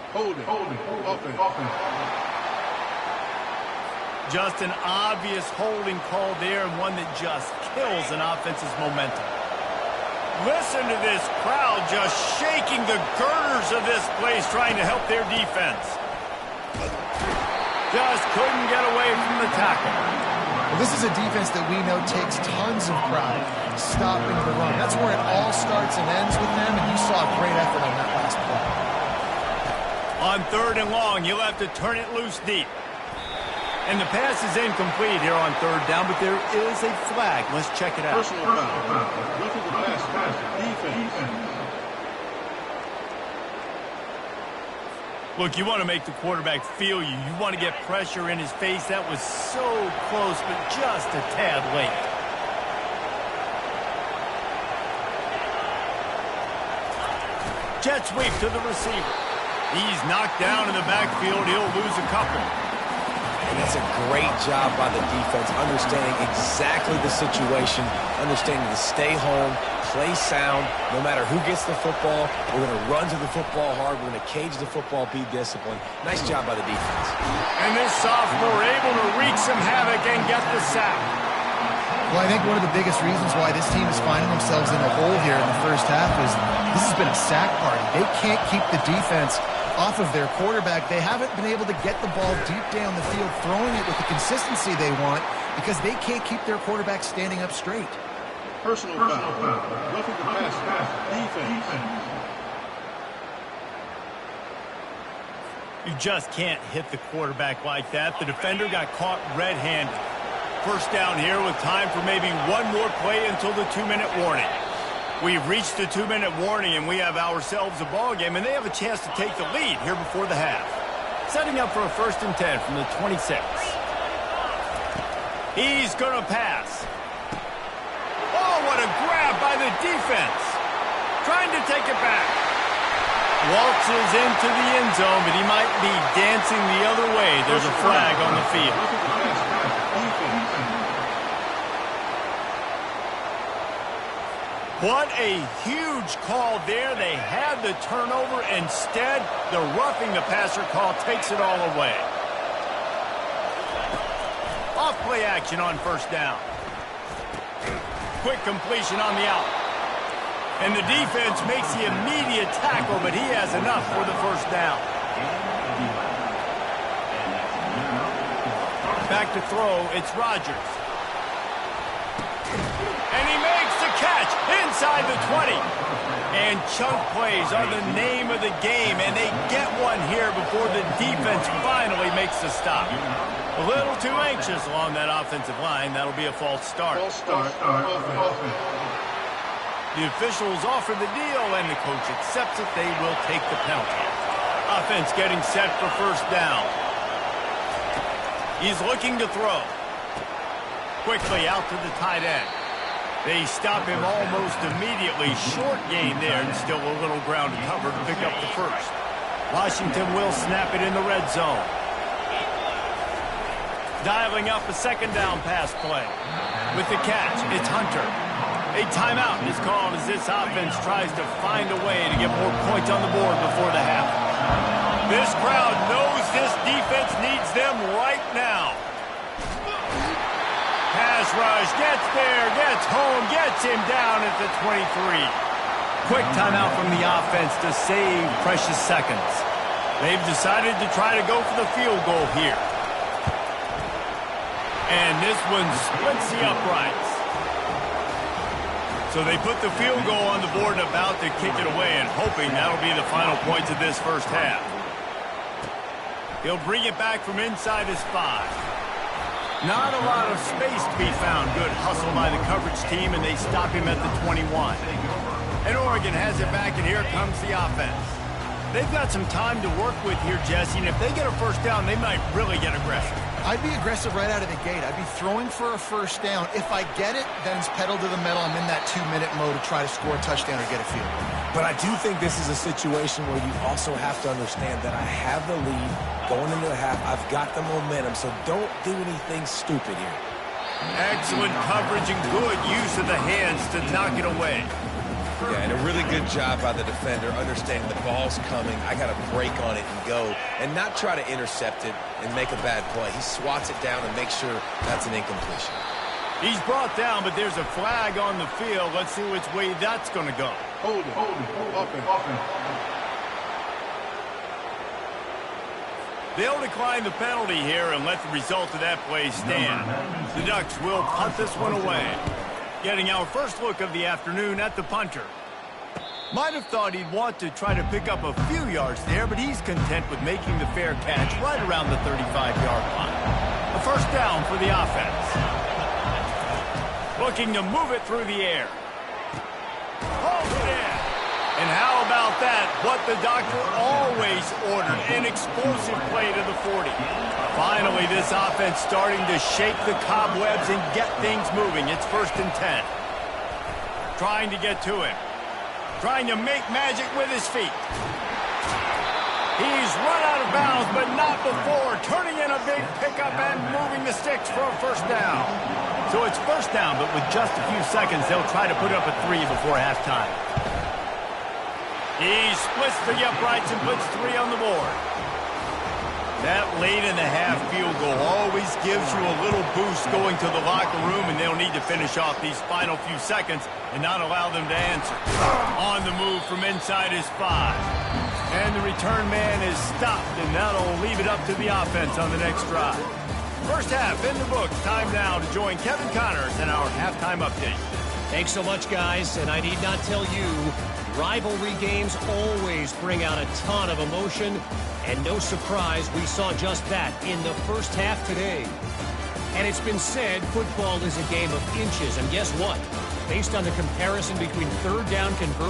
Holding. Offense. Just an obvious holding call there, and one that just kills an offense's momentum. Listen to this crowd just shaking the girders of this place, trying to help their defense. Just couldn't get away from the tackle. Well, this is a defense that we know takes tons of pride stopping the run. That's where it all starts and ends with them, and you saw a great effort on that last play. On 3rd and long, you'll have to turn it loose deep. And the pass is incomplete here on 3rd down, but there is a flag. Let's check it out. Personal foul. Look at the pass. Defense. Look, you want to make the quarterback feel you. You want to get pressure in his face. That was so close, but just a tad late. Jet sweep to the receiver. He's knocked down in the backfield. He'll lose a couple. And that's a great job by the defense, understanding exactly the situation, understanding to stay home, play sound. No matter who gets the football, we're going to run to the football hard. We're going to cage the football, be disciplined. Nice job by the defense. And this sophomore able to wreak some havoc and get the sack. Well, I think one of the biggest reasons why this team is finding themselves in a hole here in the first half is this has been a sack party. They can't keep the defense off of their quarterback. They haven't been able to get the ball deep down the field, throwing it with the consistency they want because they can't keep their quarterback standing up straight. Personal foul. Roughing the pass. Defense. You just can't hit the quarterback like that. The defender got caught red-handed. First down here with time for maybe one more play until the 2-minute warning. We've reached the 2-minute warning, and we have ourselves a ball game, and they have a chance to take the lead here before the half. Setting up for a 1st and 10 from the 26. He's going to pass. Oh, what a grab by the defense. Trying to take it back. Waltzes into the end zone, but he might be dancing the other way. There's a flag on the field. What a huge call there. They had the turnover. Instead, the roughing the passer call takes it all away. play action on first down. Quick completion on the out. And the defense makes the immediate tackle, but he has enough for the first down. Back to throw, it's Rodgers. And he makes the catch inside the 20. And chunk plays are the name of the game, and they get one here before the defense finally makes the stop. A little too anxious along that offensive line. That'll be a false start. False start. Offense. The officials offer the deal, and the coach accepts it. They will take the penalty. Offense getting set for first down. He's looking to throw. Quickly out to the tight end. They stop him almost immediately. Short gain there, and still a little ground to cover to pick up the first. Washington will snap it in the red zone. Dialing up a second down pass play. With the catch, it's Hunter. A timeout is called as this offense tries to find a way to get more points on the board before the half. This crowd knows this defense needs them right now. Pass rush, gets there, gets home, gets him down at the 23. Quick timeout from the offense to save precious seconds. They've decided to try to go for the field goal here. And this one splits the uprights. So they put the field goal on the board and about to kick it away, and hoping that'll be the final points of this first half. He'll bring it back from inside his 5. Not a lot of space to be found. Good hustle by the coverage team, and they stop him at the 21. And Oregon has it back, and here comes the offense. They've got some time to work with here, Jesse, and if they get a first down, they might really get aggressive. I'd be aggressive right out of the gate. I'd be throwing for a first down. If I get it, then it's pedal to the metal. I'm in that 2-minute mode to try to score a touchdown or get a field goal. But I do think this is a situation where you also have to understand that I have the lead going into the half. I've got the momentum, so don't do anything stupid here. Excellent coverage and good use of the hands to knock it away. Yeah, and a really good job by the defender, understanding the ball's coming. I got to break on it and go, and not try to intercept it and make a bad play. He swats it down and makes sure that's an incompletion. He's brought down, but there's a flag on the field. Let's see which way that's going to go. Hold it. Offense. They'll decline the penalty here and let the result of that play stand. The Ducks will punt this one away. Getting our first look of the afternoon at the punter. Might have thought he'd want to try to pick up a few yards there, but he's content with making the fair catch right around the 35-yard line. A first down for the offense. Looking to move it through the air. Hold it in. And how about that? What the doctor always ordered, an explosive play to the 40. Finally, this offense starting to shake the cobwebs and get things moving. It's 1st and 10. Trying to get to him. Trying to make magic with his feet. He's run out of bounds, but not before. Turning in a big pickup and moving the sticks for a first down. So it's first down, but with just a few seconds, they'll try to put up a 3 before halftime. He splits the uprights and puts 3 on the board. That late in the half field goal always gives you a little boost going to the locker room, and they'll need to finish off these final few seconds and not allow them to answer. On the move from inside his 5. And the return man is stopped, and that'll leave it up to the offense on the next drive. First half in the books. Time now to join Kevin Connors in our halftime update. Thanks so much, guys, and I need not tell you, rivalry games always bring out a ton of emotion, and no surprise, we saw just that in the first half today. And it's been said football is a game of inches, and guess what? Based on the comparison between third down conversion